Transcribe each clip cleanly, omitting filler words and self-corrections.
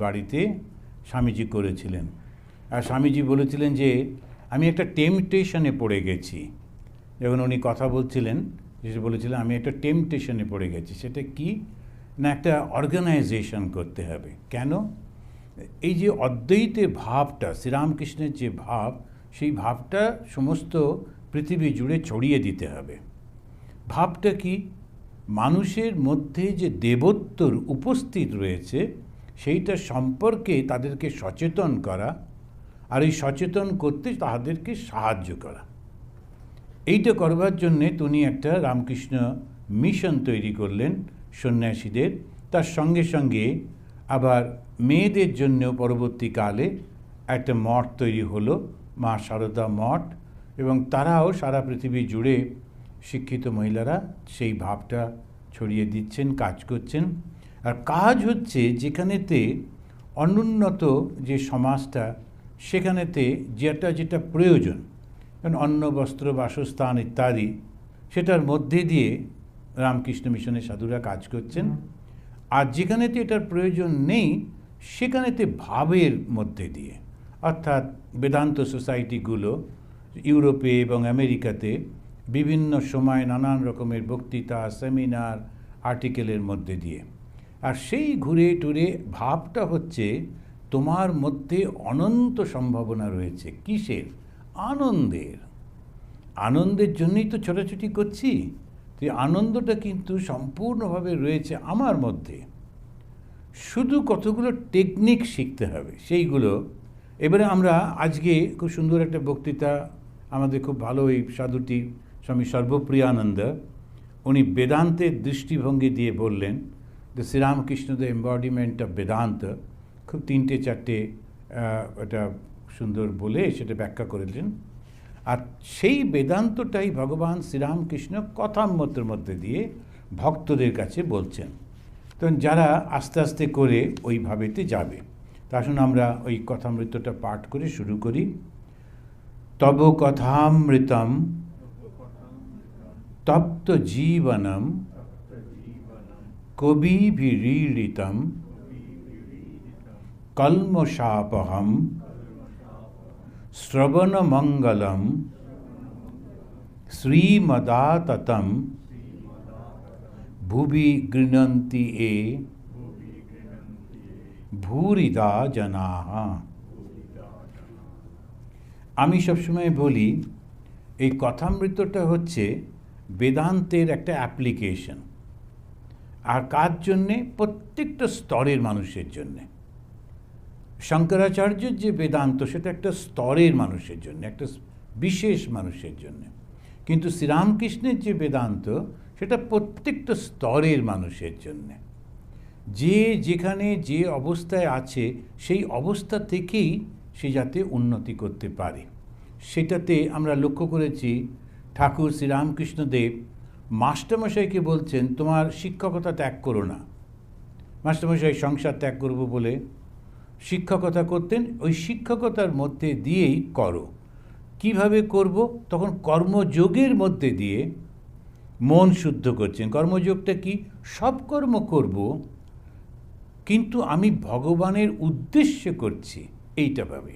বাড়িতে স্বামীজি করেছিলেন। আর স্বামীজি বলেছিলেন যে আমি একটা টেম্পটেশনে পড়ে গেছি। যখন উনি কথা বলছিলেন যে বলেছিলেন আমি একটা টেম্পটেশনে পড়ে গেছি। সেটা কি না, একটা অর্গানাইজেশন করতে হবে। কেন? এই যে অদ্বৈতের ভাবটা, শ্রীরামকৃষ্ণের যে ভাব, সেই ভাবটা সমস্ত পৃথিবী জুড়ে ছড়িয়ে দিতে হবে। ভাবটা কি? মানুষের মধ্যে যে দেবত্বর উপস্থিত রয়েছে সেইটা সম্পর্কে তাদেরকে সচেতন করা, আর এই সচেতন করতে তাদেরকে সাহায্য করা। এইটা করবার জন্যে তিনি একটা রামকৃষ্ণ মিশন তৈরি করলেন সন্ন্যাসীদের। তার সঙ্গে সঙ্গে আবার মেয়েদের জন্য পরবর্তীকালে একটা মঠ তৈরি হলো, মা সারদা মঠ, এবং তারাও সারা পৃথিবী জুড়ে শিক্ষিত মহিলারা সেই ভাবটা ছড়িয়ে দিচ্ছেন, কাজ করছেন। আর কাজ হচ্ছে যেখানেতে অনুন্নত যে সমাজটা, সেখানেতে যেটা প্রয়োজন, কারণ অন্ন বস্ত্র বাসস্থান ইত্যাদি, সেটার মধ্যে দিয়ে রামকৃষ্ণ মিশনের সাধুরা কাজ করছেন। আর যেখানেতে এটার প্রয়োজন নেই সেখানেতে ভাবের মধ্যে দিয়ে, অর্থাৎ বেদান্ত সোসাইটিগুলো ইউরোপে এবং আমেরিকাতে বিভিন্ন সময় নানান রকমের বক্তৃতা, সেমিনার, আর্টিকেলের মধ্যে দিয়ে। আর সেই ঘুরে টুরে ভাবটা হচ্ছে তোমার মধ্যে অনন্ত সম্ভাবনা রয়েছে। কিসের? আনন্দের। আনন্দের জন্যই তো ছোটাছুটি করছি। তো এই আনন্দটা কিন্তু সম্পূর্ণভাবে রয়েছে আমার মধ্যে। শুধু কতগুলো টেকনিক শিখতে হবে, সেইগুলো এবারে আমরা আজকে খুব সুন্দর একটা বক্তৃতা, আমাদের খুব ভালো এই সাধুটি স্বামী সর্বপ্রিয়ানন্দ, উনি বেদান্তের দৃষ্টিভঙ্গি দিয়ে বললেন যে Sri Ramakrishna the embodiment of Vedanta. খুব তিনটে চারটে এটা সুন্দর বলে সেটা ব্যাখ্যা করেছেন। আর সেই বেদান্তটাই ভগবান শ্রীরামকৃষ্ণ কথামৃতের মধ্যে দিয়ে ভক্তদের কাছে বলছেন। তো যারা আস্তে আস্তে করে ওইভাবেতে যাবে। তা আসুন আমরা ওই কথামৃতটা পাঠ করে শুরু করি। তব কথামৃতম তপ্ত জীবনম কবিভিরীড়িতম কল্মষাপহম শ্রবণমঙ্গলম শ্রীমদাততম ভুবি গৃণন্তি এ ভূরিদা জনাঃ। আমি সবসময় বলি এই কথামৃতটা হচ্ছে বেদান্তের একটা অ্যাপ্লিকেশন। আর কার জন্যে? প্রত্যেকটা স্তরের মানুষের জন্যে। শঙ্করাচার্যের যে বেদান্ত সেটা একটা স্তরের মানুষের জন্য, একটা বিশেষ মানুষের জন্য। কিন্তু শ্রীরামকৃষ্ণের যে বেদান্ত সেটা প্রত্যেকটা স্তরের মানুষের জন্য। যে যেখানে যে অবস্থায় আছে সেই অবস্থা থেকেই সে যাতে উন্নতি করতে পারে। সেটাতে আমরা লক্ষ্য করেছি ঠাকুর শ্রীরামকৃষ্ণদেব মাস্টারমশাইকে বলছেন তোমার শিক্ষকতা ত্যাগ করো না। মাস্টারমশাই সংসার ত্যাগ করব বলে শিক্ষকতা করতেন, ওই শিক্ষকতার মধ্যে দিয়েই করো। কিভাবে করব? তখন কর্মযোগের মধ্যে দিয়ে মন শুদ্ধ করছেন। কর্মযোগটা কি? সব কর্ম করব কিন্তু আমি ভগবানের উদ্দেশ্যে করছি, এইটা ভাবে।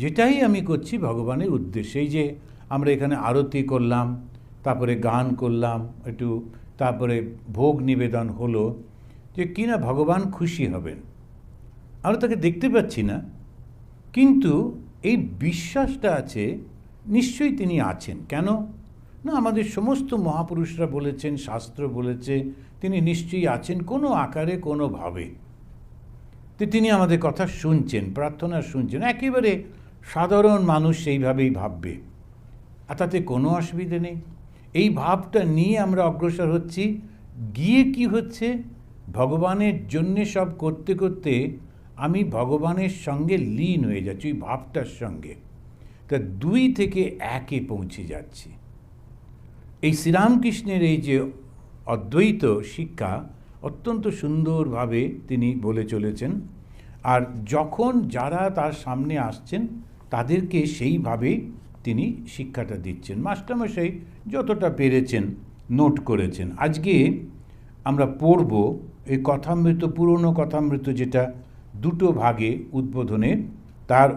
যেটাই আমি করছি ভগবানের উদ্দেশ্যে। এই যে আমরা এখানে আরতি করলাম, তারপরে গান করলাম একটু, তারপরে ভোগ নিবেদন হলো, যে কিনা ভগবান খুশি হবেন। আমরা তাকে দেখতে পাচ্ছি না, কিন্তু এই বিশ্বাসটা আছে নিশ্চয়ই তিনি আছেন। কেন না? আমাদের সমস্ত মহাপুরুষরা বলেছেন, শাস্ত্র বলেছে তিনি নিশ্চয়ই আছেন কোনো আকারে কোনোভাবে। তো তিনি আমাদের কথা শুনছেন, প্রার্থনা শুনছেন। একেবারে সাধারণ মানুষ সেইভাবেই ভাববে, আর তাতে কোনো অসুবিধে নেই। এই ভাবটা নিয়ে আমরা অগ্রসর হচ্ছি। গিয়ে কি হচ্ছে? ভগবানের জন্যে সব করতে করতে আমি ভগবানের সঙ্গে লীন হয়ে যাচ্ছি, ওই ভাবটার সঙ্গে। তা 2 থেকে 1-এ পৌঁছে যাচ্ছি। এই শ্রীরামকৃষ্ণের এই যে অদ্বৈত শিক্ষা অত্যন্ত সুন্দরভাবে তিনি বলে চলেছেন। আর যখন যারা তার সামনে আসছেন তাদেরকে সেইভাবে তিনি শিক্ষাটা দিচ্ছেন। মাস্টারমশাই যতটা পেরেছেন নোট করেছেন। আজকে আমরা পড়ব এই কথামৃত, পুরনো কথামৃত যেটা দুটো ভাগে উদ্বোধনের তার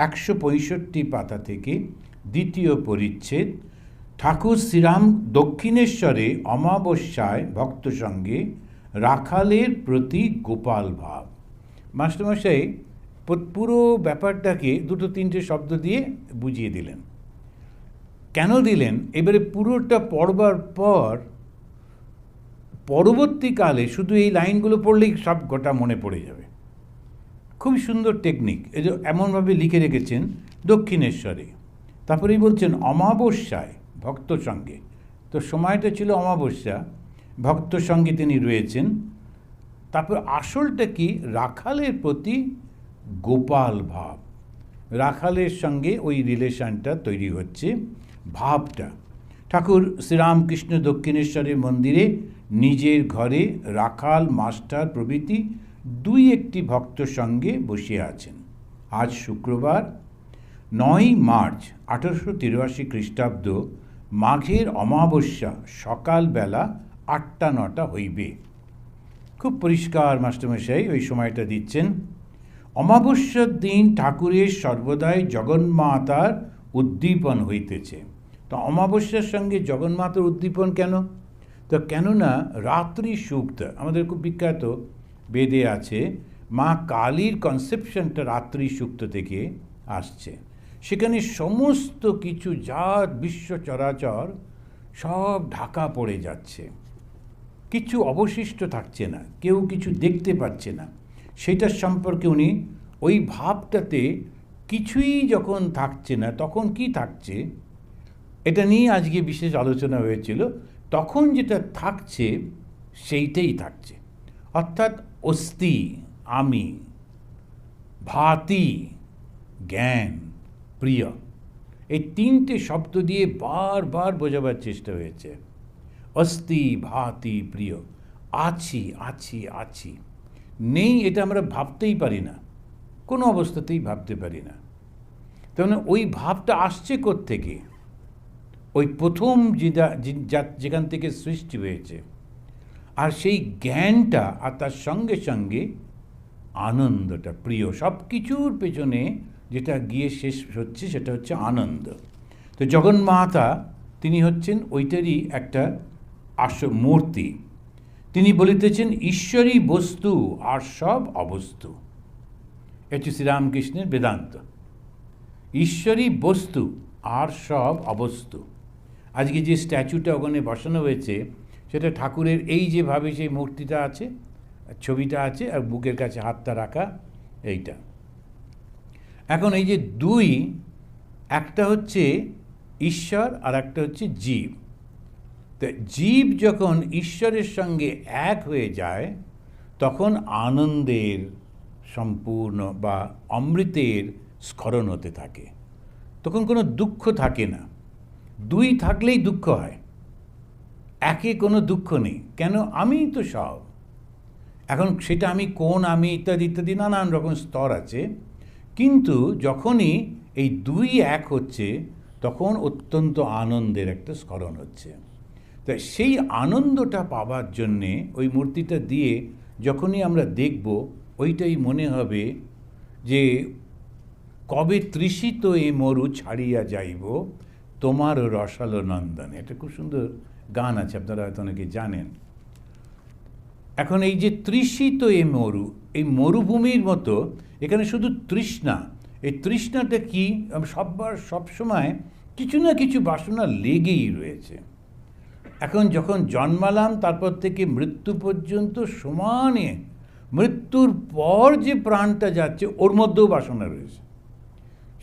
165 পাতা থেকে দ্বিতীয় পরিচ্ছেদ। ঠাকুর শ্রীরাম দক্ষিণেশ্বরে অমাবস্যায় ভক্ত সঙ্গে রাখালের প্রতি গোপাল ভাব। মাস্টারমশাই পুরো ব্যাপারটাকে দুটো তিনটে শব্দ দিয়ে বুঝিয়ে দিলেন। কেন দিলেন এবারে পুরোটা পড়বার পর পরবর্তীকালে শুধু এই লাইনগুলো পড়লেই সব গোটা মনে পড়ে যাবে। খুবই সুন্দর টেকনিক। এই যে এমনভাবে লিখে রেখেছেন দক্ষিণেশ্বরে, তারপরেই বলছেন অমাবস্যায় ভক্ত সঙ্গে। তো সময়টা ছিল অমাবস্যা, ভক্ত সঙ্গে তিনি রয়েছেন। তারপর আসলটা কি, রাখালের প্রতি গোপাল ভাব। রাখালের সঙ্গে ওই রিলেশনটা তৈরি হচ্ছে, ভাবটা। ঠাকুর শ্রীরামকৃষ্ণ দক্ষিণেশ্বরের মন্দিরে নিজের ঘরে রাখাল, মাস্টার প্রভৃতি দুই একটি ভক্ত সঙ্গে বসে আছেন। আজ শুক্রবার 9 মার্চ 1883 খ্রিস্টাব্দ, মাঘের অমাবস্যা, সকালবেলা 8টা-9টা হইবে। খুব পরিষ্কার মাস্টারমশাই ওই সময়টা দিচ্ছেন। অমাবস্যার দিন ঠাকুরের সর্বদাই জগন্মাতার উদ্দীপন হইতেছে। তো অমাবস্যার সঙ্গে জগন্মাতার উদ্দীপন কেন? তো কেননা রাত্রি সুক্ত আমাদের খুব বিখ্যাত, বেদে আছে, মা কালীর কনসেপশনটা রাত্রি সুক্ত থেকে আসছে। সেখানে সমস্ত কিছু যা বিশ্ব চরাচর সব ঢাকা পড়ে যাচ্ছে, কিছু অবশিষ্ট থাকছে না, কেউ কিছু দেখতে পাচ্ছে না। সেটার সম্পর্কে উনি ওই ভাবটাতে কিছুই যখন থাকছে না তখন কি থাকছে এটা নিয়ে আজকে বিশেষ আলোচনা হয়েছিল। তখন যেটা থাকছে সেইটাই থাকছে, অর্থাৎ অস্তি, আমি, ভাতি, জ্ঞান, প্রিয়, এই তিনটে শব্দ দিয়ে বারবার বোঝাবার চেষ্টা হয়েছে। অস্তি, ভাতি, প্রিয়, আছি আছি আছি, নেই এটা আমরা ভাবতেই পারি না, কোনো অবস্থাতেই ভাবতে পারি না। তাহলে ওই ভাবটা আসছে কোত্থেকে? ওই প্রথম যেখান থেকে সৃষ্টি হয়েছে। আর সেই জ্ঞানটা আর তার সঙ্গে সঙ্গে আনন্দটা, প্রিয়, সব কিছুর পেছনে যেটা গিয়ে শেষ হচ্ছে সেটা হচ্ছে আনন্দ। তো জগন্মাতা তিনি হচ্ছেন ওইটারই একটা মূর্তি। তিনি বলিতেছেন ঈশ্বরী বস্তু আর সব অবস্তু। এটি শ্রীরামকৃষ্ণের বেদান্ত। ঈশ্বরী বস্তু আর সব অবস্তু। আজকে যে স্ট্যাচুটা ওখানে বসানো হয়েছে সেটা ঠাকুরের এই যেভাবে সেই মূর্তিটা আছে, ছবিটা আছে, আর বুকের কাছে হাতটা রাখা, এইটা। এখন এই যে দুই, একটা হচ্ছে ঈশ্বর আর একটা হচ্ছে জীব। তো জীব যখন ঈশ্বরের সঙ্গে এক হয়ে যায় তখন আনন্দের সম্পূর্ণ বা অমৃতের স্খলন হতে থাকে, তখন কোনো দুঃখ থাকে না। দুই থাকলেই দুঃখ হয়, একে কোনো দুঃখ নেই। কেন? আমিই তো সব। এখন সেটা আমি কোন, আমি ইত্যাদি ইত্যাদি নানান রকম স্তর আছে, কিন্তু যখনই এই দুই এক হচ্ছে তখন অত্যন্ত আনন্দের একটা স্খলন হচ্ছে। তাই সেই আনন্দটা পাবার জন্যে ওই মূর্তিটা দিয়ে যখনই আমরা দেখব ওইটাই মনে হবে যে কবে তৃষিত এ মরু ছাড়িয়া যাইব তোমার রসালো নন্দনে। এটা খুব সুন্দর গান আছে, আপনারা হয়তো অনেকে জানেন। এখন এই যে তৃষিত এ মরু, এই মরুভূমির মতো এখানে শুধু তৃষ্ণা। এই তৃষ্ণাটা কি? সবসময় কিছু না কিছু বাসনা লেগেই রয়েছে। এখন যখন জন্মালাম তারপর থেকে মৃত্যু পর্যন্ত সমানে, মৃত্যুর পর যে প্রাণটা যাচ্ছে ওর মধ্যেও বাসনা রয়েছে।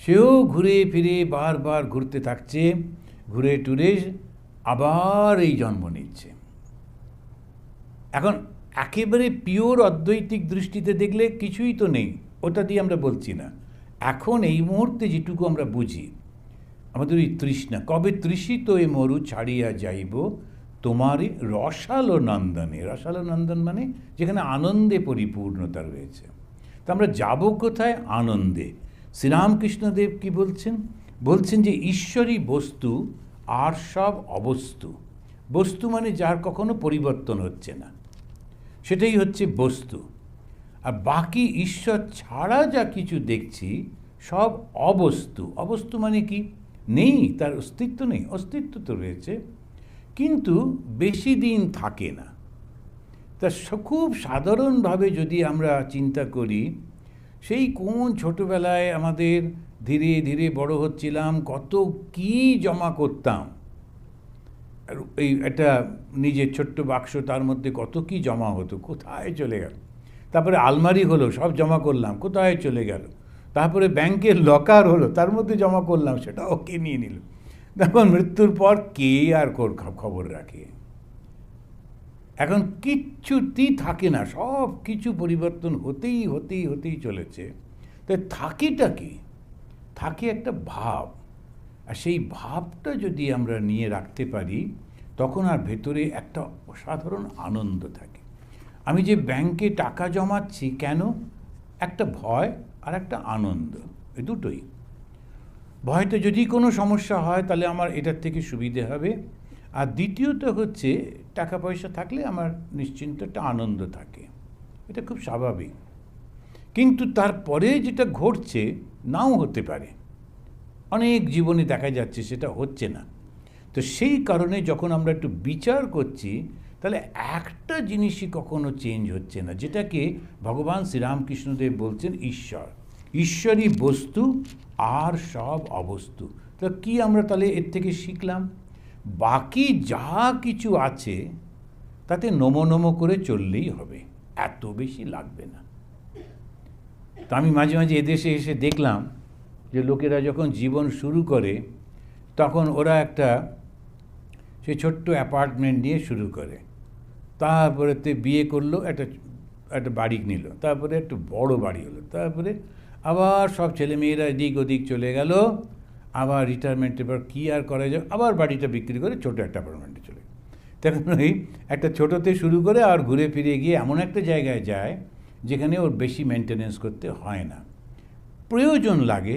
সেও ঘুরে ফিরে বারবার ঘুরতে থাকছে, ঘুরে টুরে আবার এই জন্ম নিচ্ছে। এখন একেবারে পিওর অদ্বৈতিক দৃষ্টিতে দেখলে কিছুই তো নেই, ওটা দিয়ে আমরা বলছি না। এখন এই মুহূর্তে যেটুকু আমরা বুঝি, আমাদের ওই তৃষ্ণা, কবে তৃষিত এ মরু ছাড়িয়া যাইব তোমারই রসালো নন্দনে। রসালো নন্দন মানে যেখানে আনন্দে পরিপূর্ণতা রয়েছে। তো আমরা যাব কোথায়? আনন্দে। শ্রীরামকৃষ্ণদেব কি বলছেন? বলছেন যে ঈশ্বরী বস্তু আর সব অবস্তু। বস্তু মানে যার কখনো পরিবর্তন হচ্ছে না, সেটাই হচ্ছে বস্তু। আর বাকি ঈশ্বর ছাড়া যা কিছু দেখছি সব অবস্তু। অবস্তু মানে কি? নেই, তার অস্তিত্ব নেই। অস্তিত্ব তো রয়েছে, কিন্তু বেশি দিন থাকে না। তা খুব সাধারণভাবে যদি আমরা চিন্তা করি, সেই কোন ছোটোবেলায় আমাদের ধীরে ধীরে বড় হচ্ছিলাম, কত কি জমা করতাম, আর এই একটা নিজের ছোট্ট বাক্স, তার মধ্যে কত কি জমা হতো, কোথায় চলে গেল। তারপরে আলমারি হলো, সব জমা করলাম, কোথায় চলে গেল। তারপরে ব্যাংকের লকার হলো, তার মধ্যে জমা করলাম, সেটাও কে নিয়ে নিল। তখন মৃত্যুর পর কে আর খবর রাখে? এখন কিচ্ছুতেই থাকে না, সব কিছু পরিবর্তন হতেই হতেই হতেই চলেছে। তাই থাকিটা কি? থাকে একটা ভাব, আর সেই ভাবটা যদি আমরা নিয়ে রাখতে পারি, তখন আর ভেতরে একটা অসাধারণ আনন্দ থাকে। আমি যে ব্যাংকে টাকা জমাচ্ছি কেন? একটা ভয় আর একটা আনন্দ, এই দুটোই। ভয়তে যদি কোনো সমস্যা হয় তাহলে আমার এটার থেকে সুবিধে হবে, আর দ্বিতীয়ত হচ্ছে টাকা পয়সা থাকলে আমার নিশ্চিন্ত একটা আনন্দ থাকে, এটা খুব স্বাভাবিক। কিন্তু তারপরে যেটা ঘটছে নাও হতে পারে, অনেক জীবনে দেখা যাচ্ছে সেটা হচ্ছে না। তো সেই কারণে যখন আমরা একটু বিচার করছি, তাহলে একটা জিনিসই কখনো চেঞ্জ হচ্ছে না, যেটাকে ভগবান শ্রীরামকৃষ্ণদেব বলছেন ঈশ্বর। ঈশ্বরই বস্তু আর সব অবস্তু। তো কি আমরা তাহলে এর থেকে শিখলাম? বাকি যা কিছু আছে তাতে নমো নমো করে চললেই হবে, এত বেশি লাগবে না। তো আমি মাঝে মাঝে এদেশে এসে দেখলাম যে লোকেরা যখন জীবন শুরু করে, তখন ওরা একটা সে ছোট্ট অ্যাপার্টমেন্ট নিয়ে শুরু করে, তারপরে বিয়ে করলো, একটা বাড়ি নিল, তারপরে একটু বড় বাড়ি হলো, তারপরে আবার সব ছেলেমেয়েরা এদিক ওদিক চলে গেল, আবার রিটায়ারমেন্টের পর কী আর করা যায়, আবার বাড়িটা বিক্রি করে ছোটো একটা অ্যাপার্টমেন্টে চলে। তখন ওই একটা ছোটোতে শুরু করে আর ঘুরে ফিরে গিয়ে এমন একটা জায়গায় যায় যেখানে ওর বেশি মেনটেনেন্স করতে হয় না। প্রয়োজন লাগে,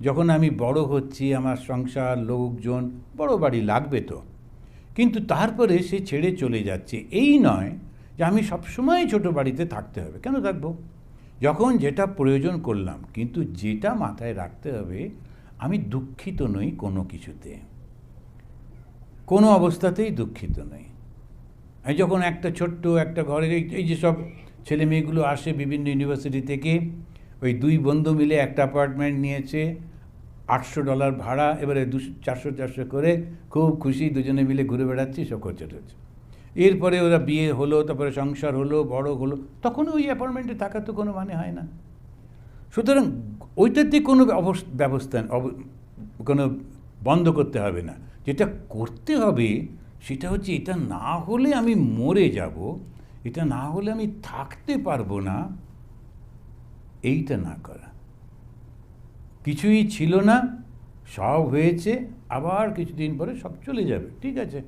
যখন আমি বড় হচ্ছি, আমার সংসার, লোকজন, বড় বাড়ি লাগবে তো, কিন্তু তারপরে সে ছেড়ে চলে যাচ্ছে। এই নয় যে আমি সবসময় ছোটো বাড়িতে থাকতে হবে, কেন থাকবো? যখন যেটা প্রয়োজন করলাম, কিন্তু যেটা মাথায় রাখতে হবে, আমি দুঃখিত নই কোনো কিছুতে, কোনো অবস্থাতেই দুঃখিত নই। আমি যখন একটা ছোট্ট একটা ঘরে, এই যে সব ছেলে মেয়েগুলো আসে বিভিন্ন ইউনিভার্সিটি থেকে, ওই দুই বন্ধু মিলে একটা অ্যাপার্টমেন্ট নিয়েছে, $800 ভাড়া, এবারে 400 করে, খুব খুশি, দুজনে মিলে ঘুরে বেড়াচ্ছি, সব খরচা টরচা। এরপরে ওরা বিয়ে হলো, তারপরে সংসার হলো, বড় হলো, তখন ওই অ্যাপার্টমেন্টে থাকার তো কোনো মানে হয় না। সুতরাং ওইটাতে কোনো ব্যবস্থা কোনো বন্ধ করতে হবে না। যেটা করতে হবে সেটা হচ্ছে, এটা না হলে আমি মরে যাব, এটা না হলে আমি থাকতে পারবো না, এইটা না করা। কিছুই ছিল না, সব হয়েছে, আবার কিছুদিন পরে সব চলে যাবে, ঠিক আছে।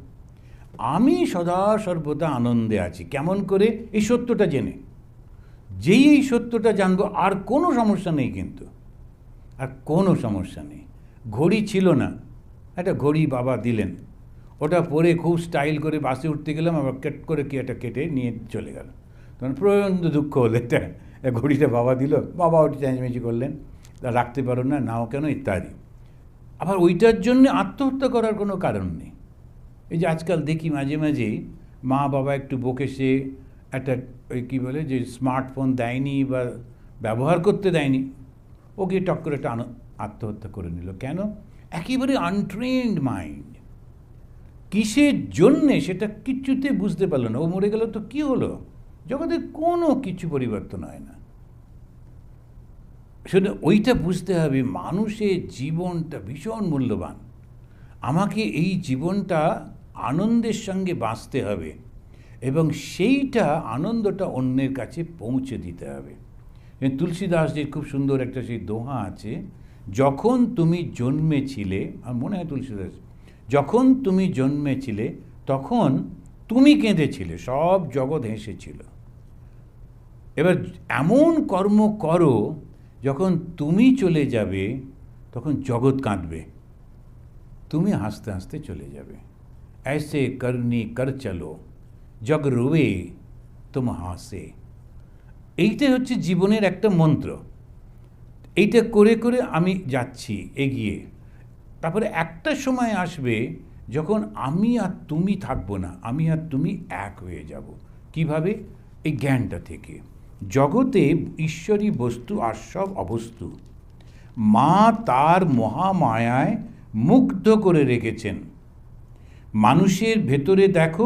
আমি সদা সর্বদা আনন্দে আছি। কেমন করে? এই সত্যটা জেনে। যেই এই সত্যটা জানবো, আর কোনো সমস্যা নেই, কিন্তু আর কোনো সমস্যা নেই। ঘড়ি ছিল না, একটা ঘড়ি বাবা দিলেন, ওটা পরে খুব স্টাইল করে বাসে উঠতে গেলাম, আবার কেট করে কি একটা কেটে নিয়ে চলে গেল। তখন প্রচণ্ড দুঃখ হলো, এটা ঘড়িটা বাবা দিল, বাবা ওটা চেঁচামেচি করলেন, রাখতে পারো না, নাও কেন, ইত্যাদি। আবার ওইটার জন্য আত্মহত্যা করার কোনো কারণ নেই। এই যে আজকাল দেখি মাঝে মাঝেই মা বাবা একটু বকে সে একটা ওই কী বলে, যে স্মার্টফোন দেয়নি বা ব্যবহার করতে দেয়নি, ওকে টক করে একটা আত্মহত্যা করে নিল। কেন? একেবারে আনট্রেন্ড মাইন্ড, কিসের জন্যে সেটা কিচ্ছুতে বুঝতে পারলো না। ও মরে গেল তো কী হলো? জগতে কোনো কিছু পরিবর্তন হয় না। শুধু ওইটা বুঝতে হবে, মানুষের জীবনটা ভীষণ মূল্যবান। আমাকে এই জীবনটা আনন্দের সঙ্গে বাঁচতে হবে, এবং সেইটা আনন্দটা অন্যের কাছে পৌঁছে দিতে হবে। তুলসীদাসজির খুব সুন্দর একটা সেই দোহা আছে, যখন তুমি জন্মেছিলে, আর মনে হয় তুলসীদাস, যখন তুমি জন্মেছিলে তখন তুমি কেঁদেছিলে, সব জগৎ হেসেছিল। এবার এমন কর্ম করো, যখন তুমি চলে যাবে তখন জগৎ কাঁদবে, তুমি হাসতে হাসতে চলে যাবে। ऐसे करनी कर चलो, जग रोवे तुम हासे। এইটাই হচ্ছে জীবনের একটা মন্ত্র। এইটা করে করে আমি যাচ্ছি এগিয়ে। তারপরে একটা সময় আসবে যখন আমি আর তুমি থাকবো না, আমি আর তুমি এক হয়ে যাব। কিভাবে? এই জ্ঞানটা থেকে। জগতে ঈশ্বরী বস্তু আর সব অবস্তু মা তার মহামায়ায় মুগ্ধ করে রেখেছেন। মানুষের ভেতরে দেখো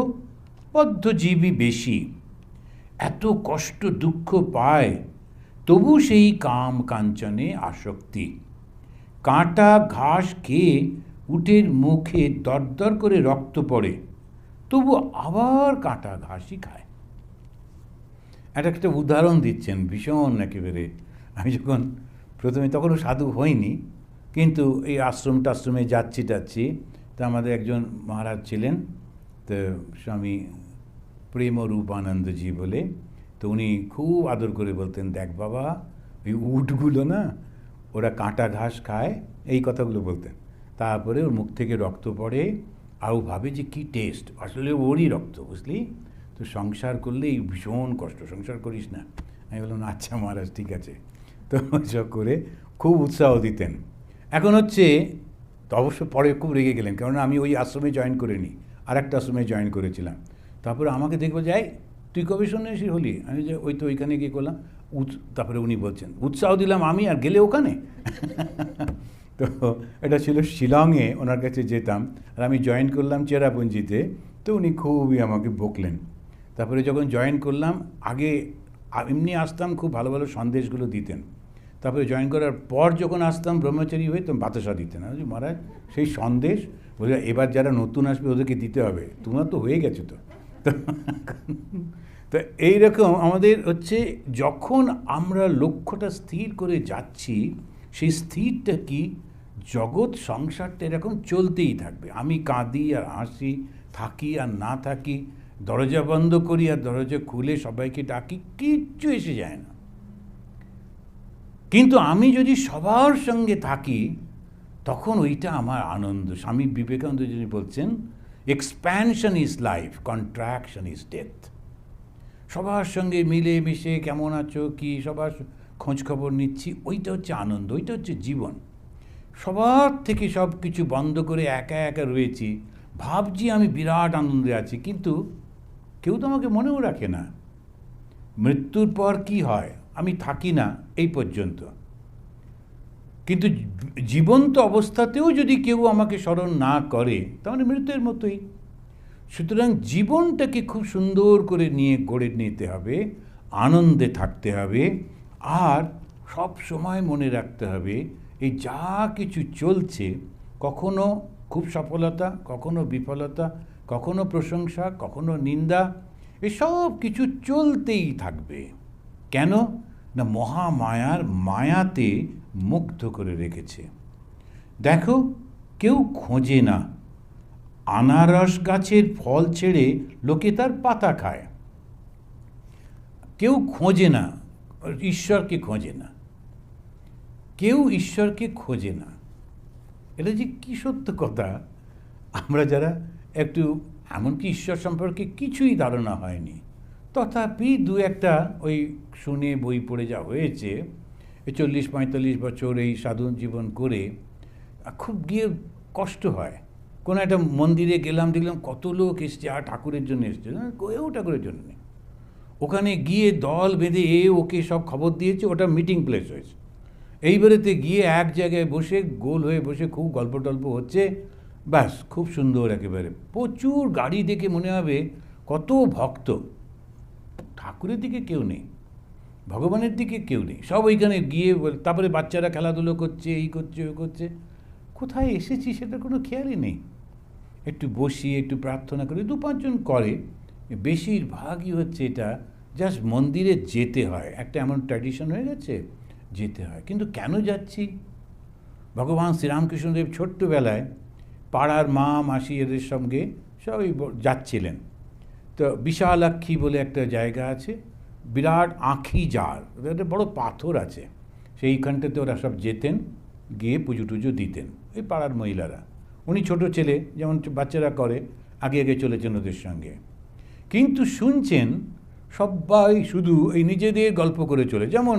বদ্ধজীবী বেশি, এত কষ্ট দুঃখ পায়, তবু সেই কাম কাঞ্চনে আসক্তি। কাঁটা ঘাস খেয়ে উটের মুখে দরদর করে রক্ত পড়ে, তবু আবার কাঁটা ঘাসই খায়। একটা উদাহরণ দিচ্ছেন ভীষণ একেবারে। আমি যখন প্রথমে, তখনও সাধু হইনি, কিন্তু এই আশ্রমে যাচ্ছি, তা আমাদের একজন মহারাজ ছিলেন, তো স্বামী প্রেমরূপানন্দজি বলে, তো উনি খুব আদর করে বলতেন, দেখ বাবা, ওই উটগুলো না, ওরা কাঁটা ঘাস খায়, এই কথাগুলো বলতেন। তারপরে ওর মুখ থেকে রক্ত পড়ে, আর ও ভাবে যে কী টেস্ট, আসলে ওরই রক্ত, বুঝলি? তো সংসার করলে এই ভীষণ কষ্ট, সংসার করিস না। আমি বললাম, আচ্ছা মহারাজ, ঠিক আছে। তো সব করে খুব উৎসাহ দিতেন। এখন হচ্ছে, তো অবশ্য পরে খুব রেগে গেলেন, কেননা আমি ওই আশ্রমে জয়েন করিনি, আর একটা আশ্রমে জয়েন করেছিলাম। তারপরে আমাকে দেখবো, যাই তুই কবে সন্ন্যাসী হলি? আমি যে ওই তো ওইখানে গিয়ে করলাম। তারপরে উনি বলছেন, উৎসাহ দিলাম আমি, আর গেলে ওখানে। তো এটা ছিল শিলংয়ে, ওনার কাছে যেতাম, আর আমি জয়েন করলাম চেরাপুঞ্জিতে। তো উনি খুবই আমাকে বকলেন। তারপরে যখন জয়েন করলাম, আগে এমনি আসতাম, খুব ভালো ভালো সন্দেশগুলো দিতেন। তারপরে জয়েন করার পর যখন আসতাম ব্রহ্মচারী হয়ে, তখন বাতাসা দিতেন। আমি বলছি, মহারাজ সেই সন্দেশ বলে এবার যারা নতুন আসবে ওদেরকে দিতে হবে, তোমরা তো হয়ে গেছো তো। তো এইরকম আমাদের হচ্ছে, যখন আমরা লক্ষ্যটা স্থির করে যাচ্ছি, সেই স্থিরটা কি, জগৎ সংসারটা এরকম চলতেই থাকবে। আমি কাঁদি আর হাসি, থাকি আর না থাকি, দরজা বন্ধ করি আর দরজা খুলে সবাইকে ডাকি, কিচ্ছু এসে যায় না। কিন্তু আমি যদি সবার সঙ্গে থাকি, তখন ওইটা আমার আনন্দ। স্বামী বিবেকানন্দ যিনি বলছেন, expansion is life, contraction is death. সবার সঙ্গে মিলে মিশে কেমন আছো কি, সবার খোঁজ খবর নিচ্ছি, ওইটা হচ্ছে আনন্দ, ওইটা হচ্ছে জীবন। সবার থেকে সব কিছু বন্ধ করে একা একা রয়েছি, ভাবছি আমি বিরাট আনন্দে আছি, কিন্তু কেউ তো আমাকে মনেও রাখে না। মৃত্যুর পর কি হয়, আমি থাকি না, এই পর্যন্ত। কিন্তু জীবন্ত অবস্থাতেও যদি কেউ আমাকে স্মরণ না করে, তাহলে মৃত্যুর মতোই। সুতরাং জীবনটাকে খুব সুন্দর করে নিয়ে গড়ে নিতে হবে, আনন্দে থাকতে হবে, আর সব সময় মনে রাখতে হবে, এই যা কিছু চলছে, কখনো খুব সফলতা, কখনো বিফলতা, কখনো প্রশংসা, কখনো নিন্দা, এসব কিছু চলতেই থাকবে। কেন না, মহামায়ার মায়াতে মুগ্ধ করে রেখেছে। দেখো, কেউ খোঁজে না, আনারস গাছের ফল ছেড়ে লোকে তার পাতা খায়। কেউ খোঁজে না, ঈশ্বরকে খোঁজে না, কেউ ঈশ্বরকে খোঁজে না। এটা যে কী সত্য কথা! আমরা যারা একটু, এমনকি ঈশ্বর সম্পর্কে কিছুই ধারণা হয়নি, তথাপি দু একটা ওই শুনে বই পড়ে যা হয়েছে, 40-45 বছর এই সাধু জীবন করে খুব গিয়ে কষ্ট হয়। কোনো একটা মন্দিরে গেলাম, দেখলাম কত লোক এসছে, আর ঠাকুরের জন্য এসছে, কেউ ঠাকুরের জন্য নেই। ওখানে গিয়ে দল বেঁধে ওকে সব খবর দিয়েছে, ওটা মিটিং প্লেস হয়েছে। এইবারেতে গিয়ে এক জায়গায় বসে, গোল হয়ে বসে খুব গল্প টল্প হচ্ছে, ব্যাস খুব সুন্দর একেবারে। প্রচুর গাড়ি দেখে মনে হবে কত ভক্ত, ঠাকুরের দিকে কেউ নেই, ভগবানের দিকে কেউ নেই, সব ওইখানে গিয়ে। তারপরে বাচ্চারা খেলাধুলো করছে, এই করছে ওই করছে, কোথায় এসেছি সেটা কোনো খেয়ালই নেই। একটু বসি, একটু প্রার্থনা করি, 2-5 জন করে, বেশিরভাগই হচ্ছে এটা জাস্ট মন্দিরে যেতে হয়, একটা এমন ট্র্যাডিশন হয়ে গেছে, যেতে হয়। কিন্তু কেন যাচ্ছি? ভগবান শ্রীরামকৃষ্ণদেব ছোট্টবেলায় পাড়ার মা মাসি এদের সঙ্গে সবাই যাচ্ছিলেন। তো বিশালাক্ষী বলে একটা জায়গা আছে, বিরাট আঁখি জার, একটা বড় পাথর আছে, সেইখানটাতে ওরা সব যেতেন, গিয়ে পুজো টুজো দিতেন, এই পাড়ার মহিলারা। উনি ছোট ছেলে, যেমন বাচ্চারা করে, আগে আগে চলেছেন ওদের সঙ্গে। কিন্তু শুনছেন সবাই শুধু এই নিজেদের গল্প করে চলে, যেমন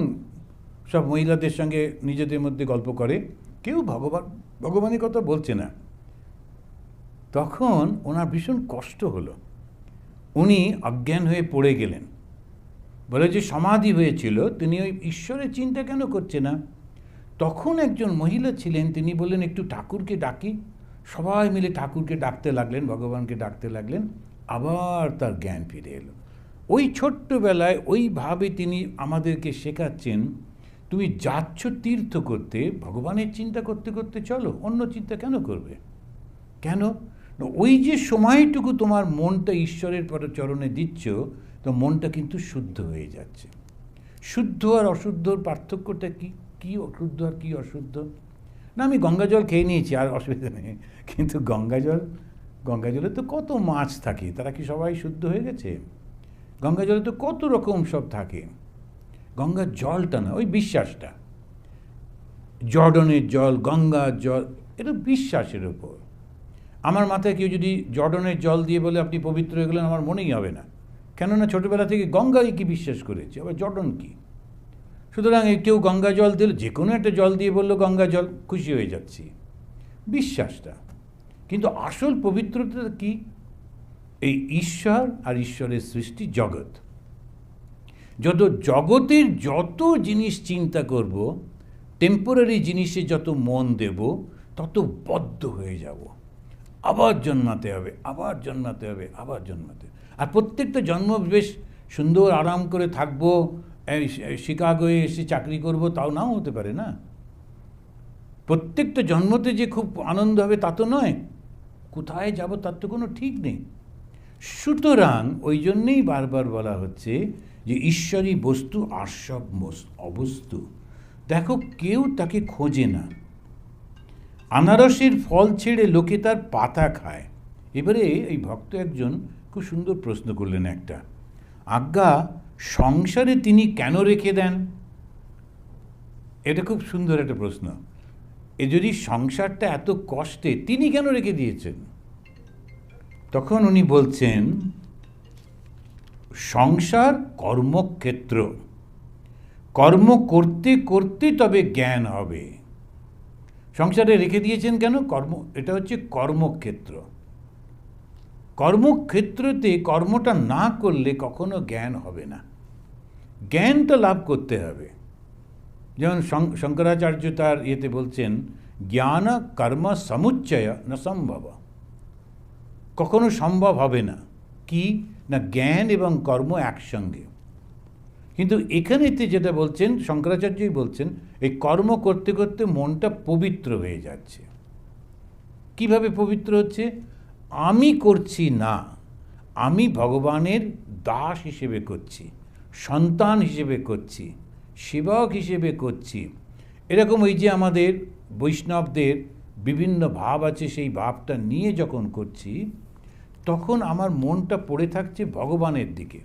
সব মহিলাদের সঙ্গে নিজেদের মধ্যে গল্প করে, কেউ ভগবানের কথা বলছে না। তখন ওনার ভীষণ কষ্ট হলো, উনি অজ্ঞান হয়ে পড়ে গেলেন। বলে যে সমাধি হয়েছিল, তিনি ওই ঈশ্বরের চিন্তা কেন করছে না? তখন একজন মহিলা ছিলেন, তিনি বললেন একটু ঠাকুরকে ডাকি। সবাই মিলে ঠাকুরকে ডাকতে লাগলেন, ভগবানকে ডাকতে লাগলেন, আবার তার জ্ঞান ফিরে এলো। ওই ছোট্টবেলায় ওইভাবে তিনি আমাদেরকে শেখাচ্ছেন, তুমি যাচ্ছ তীর্থ করতে, ভগবানের চিন্তা করতে করতে চলো, অন্য চিন্তা কেন করবে? কেন? ওই যে সময়টুকু তোমার মনটা ঈশ্বরের চরণে দিচ্ছ, তো মনটা কিন্তু শুদ্ধ হয়ে যাচ্ছে। শুদ্ধ আর অশুদ্ধর পার্থক্যটা কি? কী অশুদ্ধ আর কী অশুদ্ধ? না, আমি গঙ্গা জল খেয়ে নিয়েছি, আর অসুবিধা নেই, কিন্তু গঙ্গা জলে তো কত মাছ থাকে, তারা কি সবাই শুদ্ধ হয়ে গেছে? গঙ্গা জলে তো কত রকম সব থাকে। গঙ্গার জলটা না, ওই বিশ্বাসটা, জর্ডনের জল, গঙ্গার জল, এটা বিশ্বাসের ওপর। আমার মাথায় কেউ যদি জর্ডনের জল দিয়ে বলে আপনি পবিত্র হয়ে গেলেন, আমার মনেই হবে না, কেননা ছোটোবেলা থেকে গঙ্গাই কি বিশ্বাস করেছে, আবার জর্ডন কি। সুতরাং কেউ গঙ্গা জল দিল, যে কোনো একটা জল দিয়ে বললো গঙ্গা জল, খুশি হয়ে যাচ্ছি, বিশ্বাসটা। কিন্তু আসল পবিত্রতা কি? এই ঈশ্বর আর ঈশ্বরের সৃষ্টি জগৎ। জগতের যত জিনিস চিন্তা করব, টেম্পোরারি জিনিসে যত মন দেব, তত বদ্ধ হয়ে যাব। আবার জন্মাতে হবে, আবার জন্মাতে হবে, আবার জন্মাতে হবে। আর প্রত্যেকটা জন্ম বেশ সুন্দর আরাম করে থাকবো, শিকাগোয় এসে চাকরি করব, তাও নাও হতে পারে না। প্রত্যেকটা জন্মতে যে খুব আনন্দ হবে তা তো নয়, কোথায় যাব তার তো কোনো ঠিক নেই। সুতরাং ওই জন্যেই বারবার বলা হচ্ছে যে ঈশ্বরই বস্তু আর সব অবস্তু। দেখো, কেউ তাকে খোঁজে না। আনারসের ফল ছেড়ে লোকে তার পাতা খায়। এবারে এই ভক্ত একজন খুব সুন্দর প্রশ্ন করলেন একটা, আজ্ঞা সংসারে তিনি কেন রেখে দেন? এটা খুব সুন্দর একটা প্রশ্ন। এ যদি সংসারটা এত কষ্টে, তিনি কেন রেখে দিয়েছেন? তখন উনি বলছেন, সংসার কর্মক্ষেত্র, কর্ম করতে করতে তবে জ্ঞান হবে। সংসারে রেখে দিয়েছেন কেন? এটা হচ্ছে কর্মক্ষেত্র। কর্মক্ষেত্রতে কর্মটা না করলে কখনো জ্ঞান হবে না। জ্ঞানটা লাভ করতে হবে। যেমন শঙ্করাচার্য তার ইয়েতে বলছেন, জ্ঞান কর্ম সমুচ্চয় না সম্ভব। কখনো সম্ভব হবে না। কি না, জ্ঞান এবং কর্ম একসঙ্গে। কিন্তু এখানেতে যেটা বলছেন, শঙ্করাচার্যই বলছেন, এই কর্ম করতে করতে মনটা পবিত্র হয়ে যাচ্ছে। কিভাবে পবিত্র হচ্ছে? আমি করছি না, আমি ভগবানের দাস হিসেবে করছি, সন্তান হিসেবে করছি, সেবক হিসেবে করছি। এরকম ওই যে আমাদের বৈষ্ণবদের বিভিন্ন ভাব আছে, সেই ভাবটা নিয়ে যখন করছি, তখন আমার মনটা পড়ে থাকছে ভগবানের দিকে।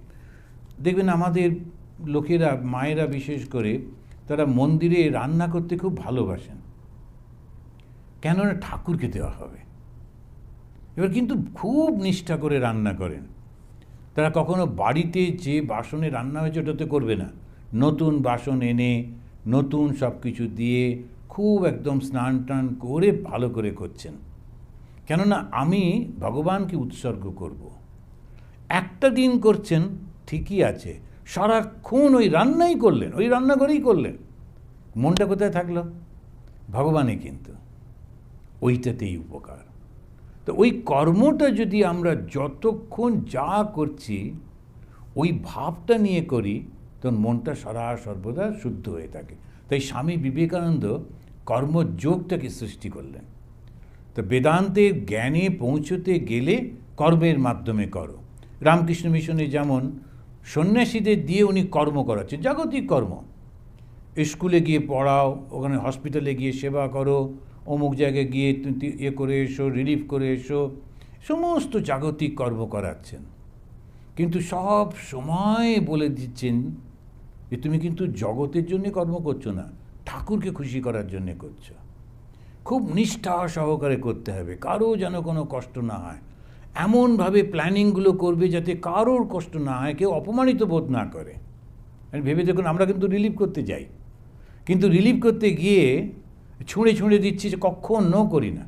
দেখবেন আমাদের লোকেরা, মায়েরা বিশেষ করে, তারা মন্দিরে রান্না করতে খুব ভালোবাসেন, কেননা ঠাকুরকে দেওয়া হবে। এবার কিন্তু খুব নিষ্ঠা করে রান্না করেন। তারা কখনো বাড়িতে যে বাসনে রান্না হয়েছে ওটাতে করবে না, নতুন বাসন এনে নতুন সব কিছু দিয়ে খুব একদম স্নান টান করে ভালো করে করছেন, কেননা আমি ভগবানকে উৎসর্গ করব। একটা দিন করছেন ঠিকই আছে, সারাক্ষণ ওই রান্নাই করলেন, ওই রান্নাঘরেই করলেন, মনটা কোথায় থাকলো? ভগবানে। কিন্তু ওইটাতেই উপকার। তো ওই কর্মটা যদি আমরা যতক্ষণ যা করছি ওই ভাবটা নিয়ে করি, তখন মনটা সর্বদা শুদ্ধ হয়ে থাকে। তাই স্বামী বিবেকানন্দ কর্মযোগটাকে সৃষ্টি করলেন। তো বেদান্তের জ্ঞানে পৌঁছতে গেলে কর্মের মাধ্যমে করো। রামকৃষ্ণ মিশনে যেমন সন্ন্যাসীদের দিয়ে উনি কর্ম করাচ্ছেন, জাগতিক কর্ম। স্কুলে গিয়ে পড়াও, ওখানে হসপিটালে গিয়ে সেবা করো, অমুক জায়গায় গিয়ে ইয়ে করে এসো, রিলিফ করে এসো, সমস্ত জাগতিক কর্ম করাচ্ছেন। কিন্তু সব সময় বলে দিচ্ছেন যে তুমি কিন্তু জগতের জন্য কর্ম করছো না, ঠাকুরকে খুশি করার জন্য করছো। খুব নিষ্ঠা সহকারে করতে হবে, কারো যেন কোনো কষ্ট না হয়। এমনভাবে প্ল্যানিংগুলো করবে যাতে কারোর কষ্ট না হয়, কেউ অপমানিত বোধ না করে। ভেবে দেখুন, আমরা কিন্তু রিলিভ করতে যাই, কিন্তু রিলিভ করতে গিয়ে ছুঁড়ে ছুঁড়ে দিচ্ছি, যে কখনো করি না,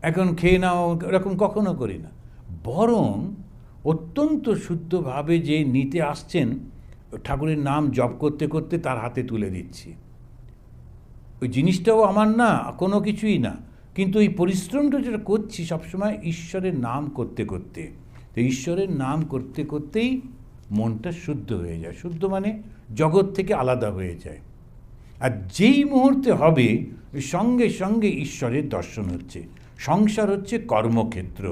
এখন খেয়ে নাও এরকম কখনো করি না। বরং অত্যন্ত শুদ্ধভাবে যে নিতে আসছেন, ঠাকুরের নাম জপ করতে করতে তার হাতে তুলে দিচ্ছি। ওই জিনিসটাও আমার না, কোনো কিছুই না, কিন্তু এই পরিশ্রমটা যেটা করছি সবসময় ঈশ্বরের নাম করতে করতে, তো ঈশ্বরের নাম করতে করতেই মনটা শুদ্ধ হয়ে যায়। শুদ্ধ মানে জগৎ থেকে আলাদা হয়ে যায়। আর যেই মুহূর্তে হবে, সঙ্গে সঙ্গে ঈশ্বরের দর্শন হচ্ছে। সংসার হচ্ছে কর্মক্ষেত্র,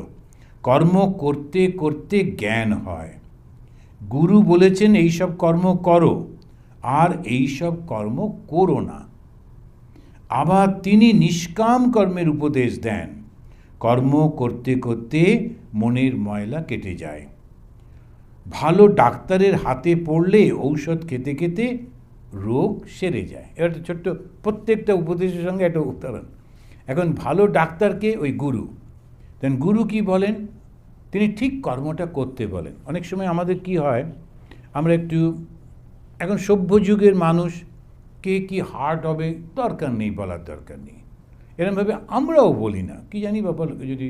কর্ম করতে করতে জ্ঞান হয়। গুরু বলেছেন এইসব কর্ম করো, আর এইসব কর্ম করো না। আবার তিনি নিষ্কাম কর্মের উপদেশ দেন। কর্ম করতে করতে মনের ময়লা কেটে যায়। ভালো ডাক্তারের হাতে পড়লে ঔষধ খেতে খেতে রোগ সেরে যায়। এবার ছোট্ট প্রত্যেকটা উপদেশের সঙ্গে একটা উদাহরণ। এখন ভালো ডাক্তারকে ওই গুরু দেন, গুরু কি বলেন, তিনি ঠিক কর্মটা করতে বলেন। অনেক সময় আমাদের কি হয়, আমরা একটু এখন সভ্য যুগের মানুষ, কে কি হার্ট হবে দরকার নেই, বলার দরকার নেই, এরকমভাবে আমরাও বলি না, কি জানি বাবা যদি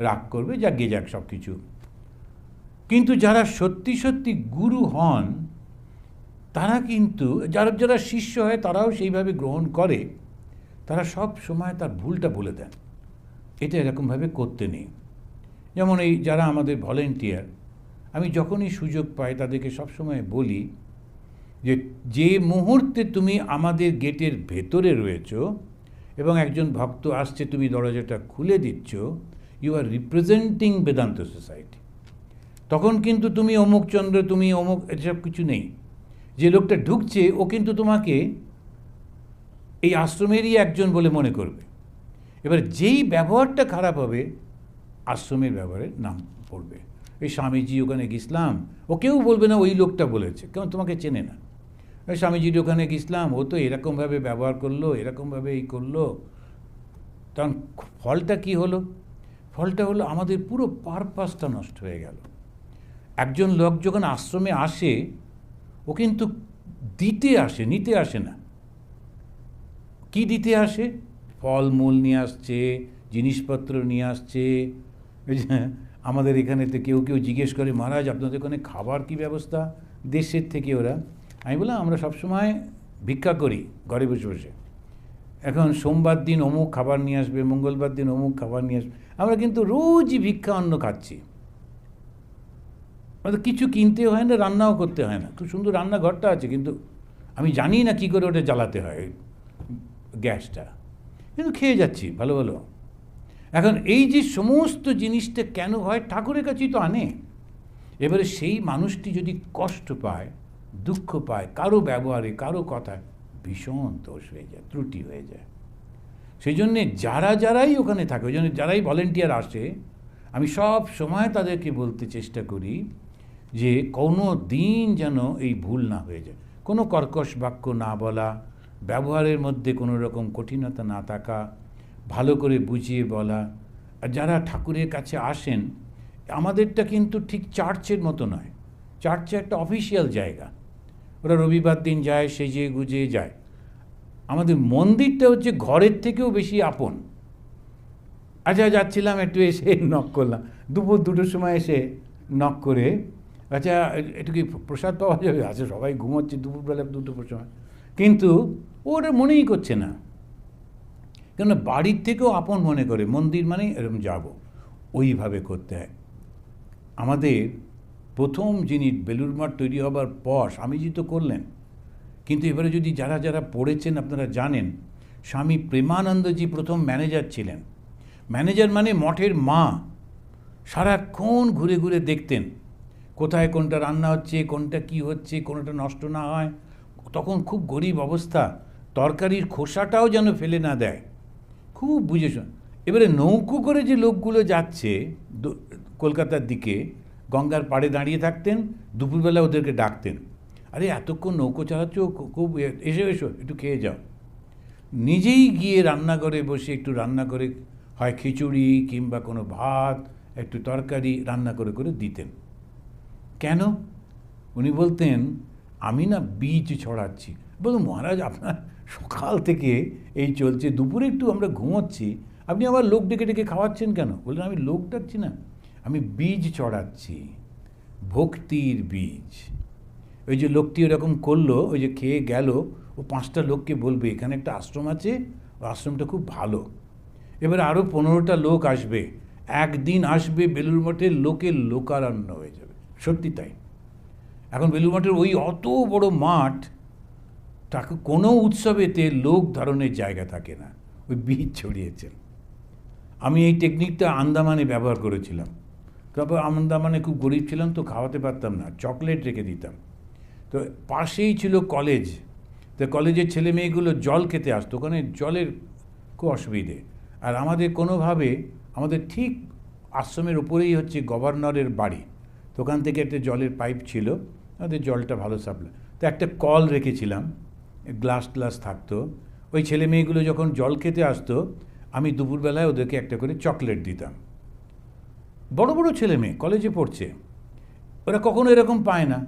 রাগ করবে, যাক গে যাক সব কিছু। কিন্তু যারা সত্যি সত্যি গুরু হন, তারা কিন্তু যারা যারা শিষ্য হয় তারাও সেইভাবে গ্রহণ করে, তারা সব সময় তার ভুলটা বলে দেন, এটা এরকমভাবে করতে নেই। যেমন এই যারা আমাদের ভলেন্টিয়ার, আমি যখনই সুযোগ পাই তাদেরকে সবসময় বলি যে যে মুহূর্তে তুমি আমাদের গেটের ভেতরে রয়েছ এবং একজন ভক্ত আসছে, তুমি দরজাটা খুলে দিচ্ছ, you are representing Vedanta society. তখন কিন্তু তুমি অমুক চন্দ্র, তুমি অমুক, এসব কিছু নেই। যে লোকটা ঢুকছে ও কিন্তু তোমাকে এই আশ্রমেরই একজন বলে মনে করবে। এবার যেই ব্যবহারটা খারাপ হবে, আশ্রমের ব্যবহারের নাম পড়বে। এই স্বামীজি ওখানে গেছিলাম, ও কেউ বলবে না ওই লোকটা বলেছে, কেন তোমাকে চেনে না। ওই স্বামীজির ওখানে গেছিলাম, ও তো এরকমভাবে ব্যবহার করলো, এরকমভাবে এই করলো। তখন ফলটা কি হলো? ফলটা হলো আমাদের পুরো পারপাসটা নষ্ট হয়ে গেল। একজন লোক যখন আশ্রমে আসে, ও কিন্তু দিতে আসে, নিতে আসে না। কি দিতে আসে? ফলমূল নিয়ে আসছে, জিনিসপত্র নিয়ে আসছে। আমাদের এখানেতে কেউ কেউ জিজ্ঞেস করে, মহারাজ আপনাদের ওখানে খাবার কি ব্যবস্থা? দেশের থেকে ওরা। আমি বললাম আমরা সবসময় ভিক্ষা করি ঘরে বসে বসে। এখন সোমবার দিন অমুক খাবার নিয়ে আসবে, মঙ্গলবার দিন অমুক খাবার নিয়ে আসবে। আমরা কিন্তু রোজই ভিক্ষা অন্ন খাচ্ছি। আমাদের কিছু কিনতে হয় না, রান্নাও করতে হয় না। খুব সুন্দর রান্নাঘরটা আছে, কিন্তু আমি জানি না কী করে ওটা জ্বালাতে হয় গ্যাসটা, কিন্তু খেয়ে যাচ্ছি ভালো ভালো। এখন এই যে সমস্ত জিনিসটা কেন হয়? ঠাকুরের কাছেই তো আনে। এবারে সেই মানুষটি যদি কষ্ট পায়, দুঃখ পায়, কারো ব্যবহারে, কারো কথায়, ভীষণ দোষ হয়ে যায়, ত্রুটি হয়ে যায়। সেই জন্যে যারাই ওখানে থাকে, ওই জন্য যারাই ভলেন্টিয়ার আসে, আমি সব সময় তাদেরকে বলতে চেষ্টা করি যে কোনো দিন যেন এই ভুল না হয়ে যায়। কোনো কর্কশ বাক্য না বলা, ব্যবহারের মধ্যে কোনো রকম কঠিনতা না থাকা, ভালো করে বুঝিয়ে বলা। আর যারা ঠাকুরের কাছে আসেন, আমাদেরটা কিন্তু ঠিক চার্চের মতো নয়। চার্চে একটা অফিসিয়াল জায়গা, ওরা রবিবার দিন যায়, সেজে গুজে যায়। আমাদের মন্দিরটা হচ্ছে ঘরের থেকেও বেশি আপন। আচ্ছা যাচ্ছিলাম, একটু এসে নক করলাম, দুপুর 2টোর সময় এসে নক করে, আচ্ছা একটু কি প্রসাদ পাওয়া যাবে? আচ্ছা সবাই ঘুমোচ্ছে দুপুরবেলা 2টোর সময়, কিন্তু ওরা মনেই করছে না, কেন বাড়ির থেকেও আপন মনে করে। মন্দির মানে এরকম যাব, ওইভাবে করতে হয়। আমাদের প্রথম যিনি বেলুড় মঠ তৈরি হবার পর স্বামীজি তো করলেন, কিন্তু এবারে যদি যারা যারা পড়েছেন আপনারা জানেন, স্বামী প্রেমানন্দজি প্রথম ম্যানেজার ছিলেন। ম্যানেজার মানে মঠের মা, সারাক্ষণ ঘুরে ঘুরে দেখতেন কোথায় কোনটা রান্না হচ্ছে, কোনটা কি হচ্ছে, কোনটা নষ্ট না হয়। তখন খুব গরিব অবস্থা, তরকারির খোসাটাও যেন ফেলে না দেয়, খুব বুঝে শুন। এবারে নৌকো করে যে লোকগুলো যাচ্ছে কলকাতার দিকে, গঙ্গার পাড়ে দাঁড়িয়ে থাকতেন, দুপুরবেলা ওদেরকে ডাকতেন, আরে এতক্ষণ নৌকো চালাচ্ছ, খুব এসো এসো একটু খেয়ে যাও। নিজেই গিয়ে রান্নাঘরে বসে একটু রান্না করে হয় খিচুড়ি কিংবা কোনো ভাত, একটু তরকারি রান্না করে করে দিতেন। কেন? উনি বলতেন, আমি না বীজ ছড়াচ্ছি। বলুন, মহারাজ আপনার সকাল থেকে এই চলছে, দুপুরে একটু আমরা ঘুমোচ্ছি, আপনি আবার লোক ডেকে ডেকে খাওয়াচ্ছেন কেন? বললেন, আমি লোক ডাকছি না, আমি বীজ ছড়াচ্ছি, ভক্তির বীজ। ওই যে লোকটি এরকম করলো, ওই যে খেয়ে গেল, ও 5টা লোককে বলবে এখানে একটা আশ্রম আছে, ও আশ্রমটা খুব ভালো। এবার আরও 15টা লোক আসবে, একদিন আসবে বেলুড় মঠের লোকের লোকারণ্য হয়ে যাবে। সত্যি তাই। এখন বেলুড় মঠের ওই অত বড় মাঠ, তাকে কোনো উৎসবেতে লোক ধারণের জায়গা থাকে না, ওই বীজ ছড়িয়েছেন। আমি এই টেকনিকটা আন্দামানে ব্যবহার করেছিলাম। তবে আন্দামানে খুব গরিব ছিলাম তো খাওয়াতে পারতাম না, চকলেট রেখে দিতাম। তো পাশেই ছিল কলেজ, তো কলেজের ছেলে মেয়েগুলো জল খেতে আসতো, ওখানে জলের খুব অসুবিধে। আর আমাদের কোনোভাবে, আমাদের ঠিক আশ্রমের উপরেই হচ্ছে গভর্নরের বাড়ি, তো ওখান থেকে একটা জলের পাইপ ছিল, আমাদের জলটা ভালো সাপ্লাই। তো একটা কল রেখেছিলাম, গ্লাস গ্লাস থাকতো। ওই ছেলে মেয়েগুলো যখন জল খেতে আসতো, আমি দুপুরবেলায় ওদেরকে একটা করে চকলেট দিতাম। বড় বড় ছেলে মেয়ে, কলেজে পড়ছে, ওরা কখনো এরকম পায় না,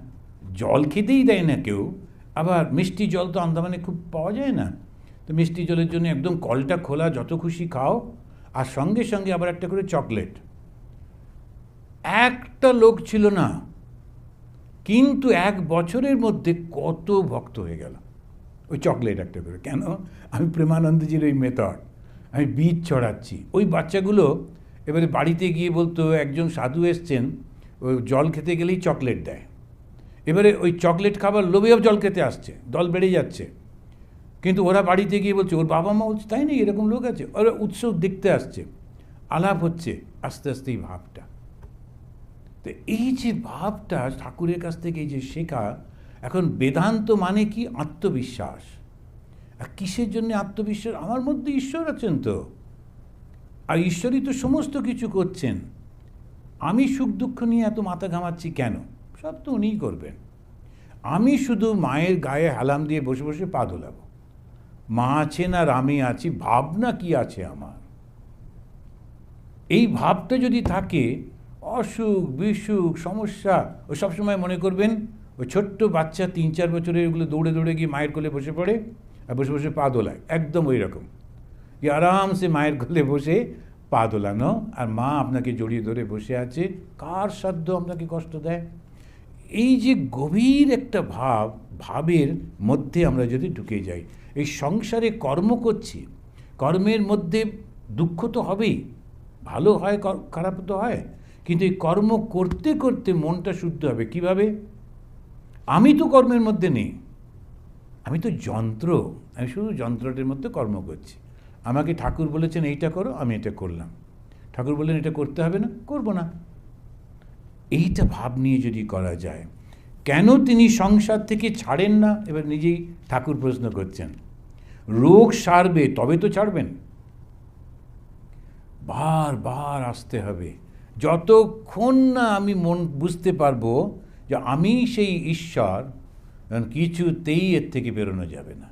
জল খেতেই দেয় না কেউ। আবার মিষ্টি জল তো আন্দামানে খুব পাওয়া যায় না, তো মিষ্টি জলের জন্য একদম কলটা খোলা, যত খুশি খাও, আর সঙ্গে সঙ্গে আবার একটা করে চকলেট। একটা লোক ছিল না, কিন্তু 1 বছরের মধ্যে কত ভক্ত হয়ে গেল ওই চকলেট একটা করে। কেন? আমি প্রেমানন্দজির ওই মেথড, আমি বীজ ছড়াচ্ছি। ওই বাচ্চাগুলো এবারে বাড়িতে গিয়ে বলতো, একজন সাধু এসছেন, ওই জল খেতে গেলেই চকলেট দেয়। এবারে ওই চকলেট খাবার লোভেও জল খেতে আসছে, দল বেড়ে যাচ্ছে। কিন্তু ওরা বাড়িতে গিয়ে বলছে, ওর বাবা মা বলছে, তাই না, এরকম লোক আছে, ওরা উৎসব দেখতে আসছে, আলাপ হচ্ছে, আস্তে আস্তে এই ভাবটা। তো এই যে ভাবটা ঠাকুরের কাছ থেকে এই যে শেখা, এখন বেদান্ত মানে কি? আত্মবিশ্বাস। আর কিসের জন্য আত্মবিশ্বাস? আমার মধ্যে ঈশ্বর আছেন তো, আর ঈশ্বরই তো সমস্ত কিছু করছেন। আমি সুখ দুঃখ নিয়ে এত মাথা ঘামাচ্ছি কেন? সব তো উনিই করবেন। আমি শুধু মায়ের গায়ে হেলাম দিয়ে বসে বসে পা দোলাব। মা আছেন আর আমি আছি, ভাবনা কি আছে আমার? এই ভাবটা যদি থাকে, অসুখ বিসুখ সমস্যা, ও সবসময় মনে করবেন ওই ছোট্ট বাচ্চা 3-4 বছরের, এগুলো দৌড়ে দৌড়ে গিয়ে মায়ের কোলে বসে পড়ে আর বসে বসে পা দোলায়, একদম ওই রকম, যে আরামসে মায়ের কোলে বসে পা দোলানো, আর মা আপনাকে জড়িয়ে ধরে বসে আছে, কার সাধ্য আপনাকে কষ্ট দেয়? এই যে গভীর একটা ভাবের মধ্যে আমরা যদি ঢুকে যাই, এই সংসারে কর্ম করছি, কর্মের মধ্যে দুঃখ তো হবেই, ভালো হয় খারাপ তো হয়, কিন্তু এই কর্ম করতে করতে মনটা শুদ্ধ হবে কিভাবে? আমি তো কর্মের মধ্যে নেই, আমি তো যন্ত্র, আমি শুধু যন্ত্রটির মধ্যে কর্ম করছি। আমাকে ঠাকুর বলেছেন এইটা করো, আমি এটা করলাম। ঠাকুর বললেন এটা করতে হবে না, করব না। এইটা ভাব নিয়ে যদি করা যায়, কেন তিনি সংসার থেকে ছাড়েন না? এবার নিজেই ঠাকুর প্রশ্ন করছেন। রোগ সারবে তবে তো ছাড়বেন, বারবার আসতে হবে। যতক্ষণ না আমি মন বুঝতে পারবো যে আমি সেই ঈশ্বর, কিছুতেই এর থেকে বেরোনো যাবে না।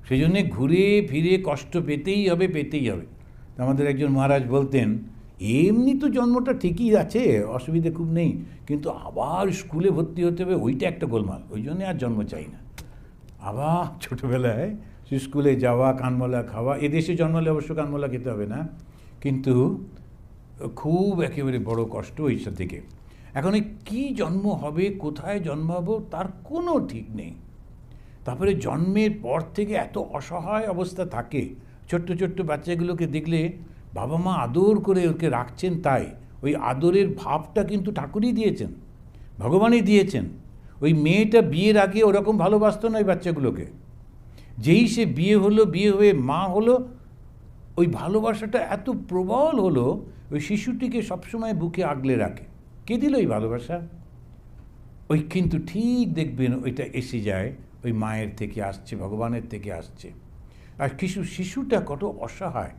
সেই জন্যে ঘুরে ফিরে কষ্ট পেতেই হবে, পেতেই হবে। আমাদের একজন মহারাজ বলতেন, এমনি তো জন্মটা ঠিকই আছে, অসুবিধে খুব নেই, কিন্তু আবার স্কুলে ভর্তি হতে হবে, ওইটা একটা গোলমাল, ওই জন্যে আর জন্ম চাই না। আবার ছোটোবেলায় স্কুলে যাওয়া, কানমলা খাওয়া, এদেশে জন্মালে অবশ্য কানমলা খেতে হবে না, কিন্তু খুব একেবারে বড় কষ্ট ওইটা থেকে। এখন এই কী জন্ম হবে, কোথায় জন্মাবো, তার কোনো ঠিক নেই। তারপরে জন্মের পর থেকে এত অসহায় অবস্থা থাকে, ছোট্ট ছোট্ট বাচ্চাগুলোকে দেখলে বাবা মা আদর করে ওকে রাখছেন, তাই ওই আদরের ভাবটা কিন্তু ঠাকুরই দিয়েছেন, ভগবানই দিয়েছেন। ওই মেয়েটা বিয়ের আগে ওরকম ভালোবাসতো না ওই বাচ্চাগুলোকে, যেই সে বিয়ে হলো, বিয়ে হয়ে মা হলো, ওই ভালোবাসাটা এত প্রবল হলো, ওই শিশুটিকে সবসময় বুকে আগলে রাখে। কে দিল এই ভালোবাসা? ওই কিন্তু ঠিক দেখবেন ওইটা এসে যায় ওই মায়ের থেকে আসছে, ভগবানের থেকে আসছে। আর শিশুটা কত অসহায়,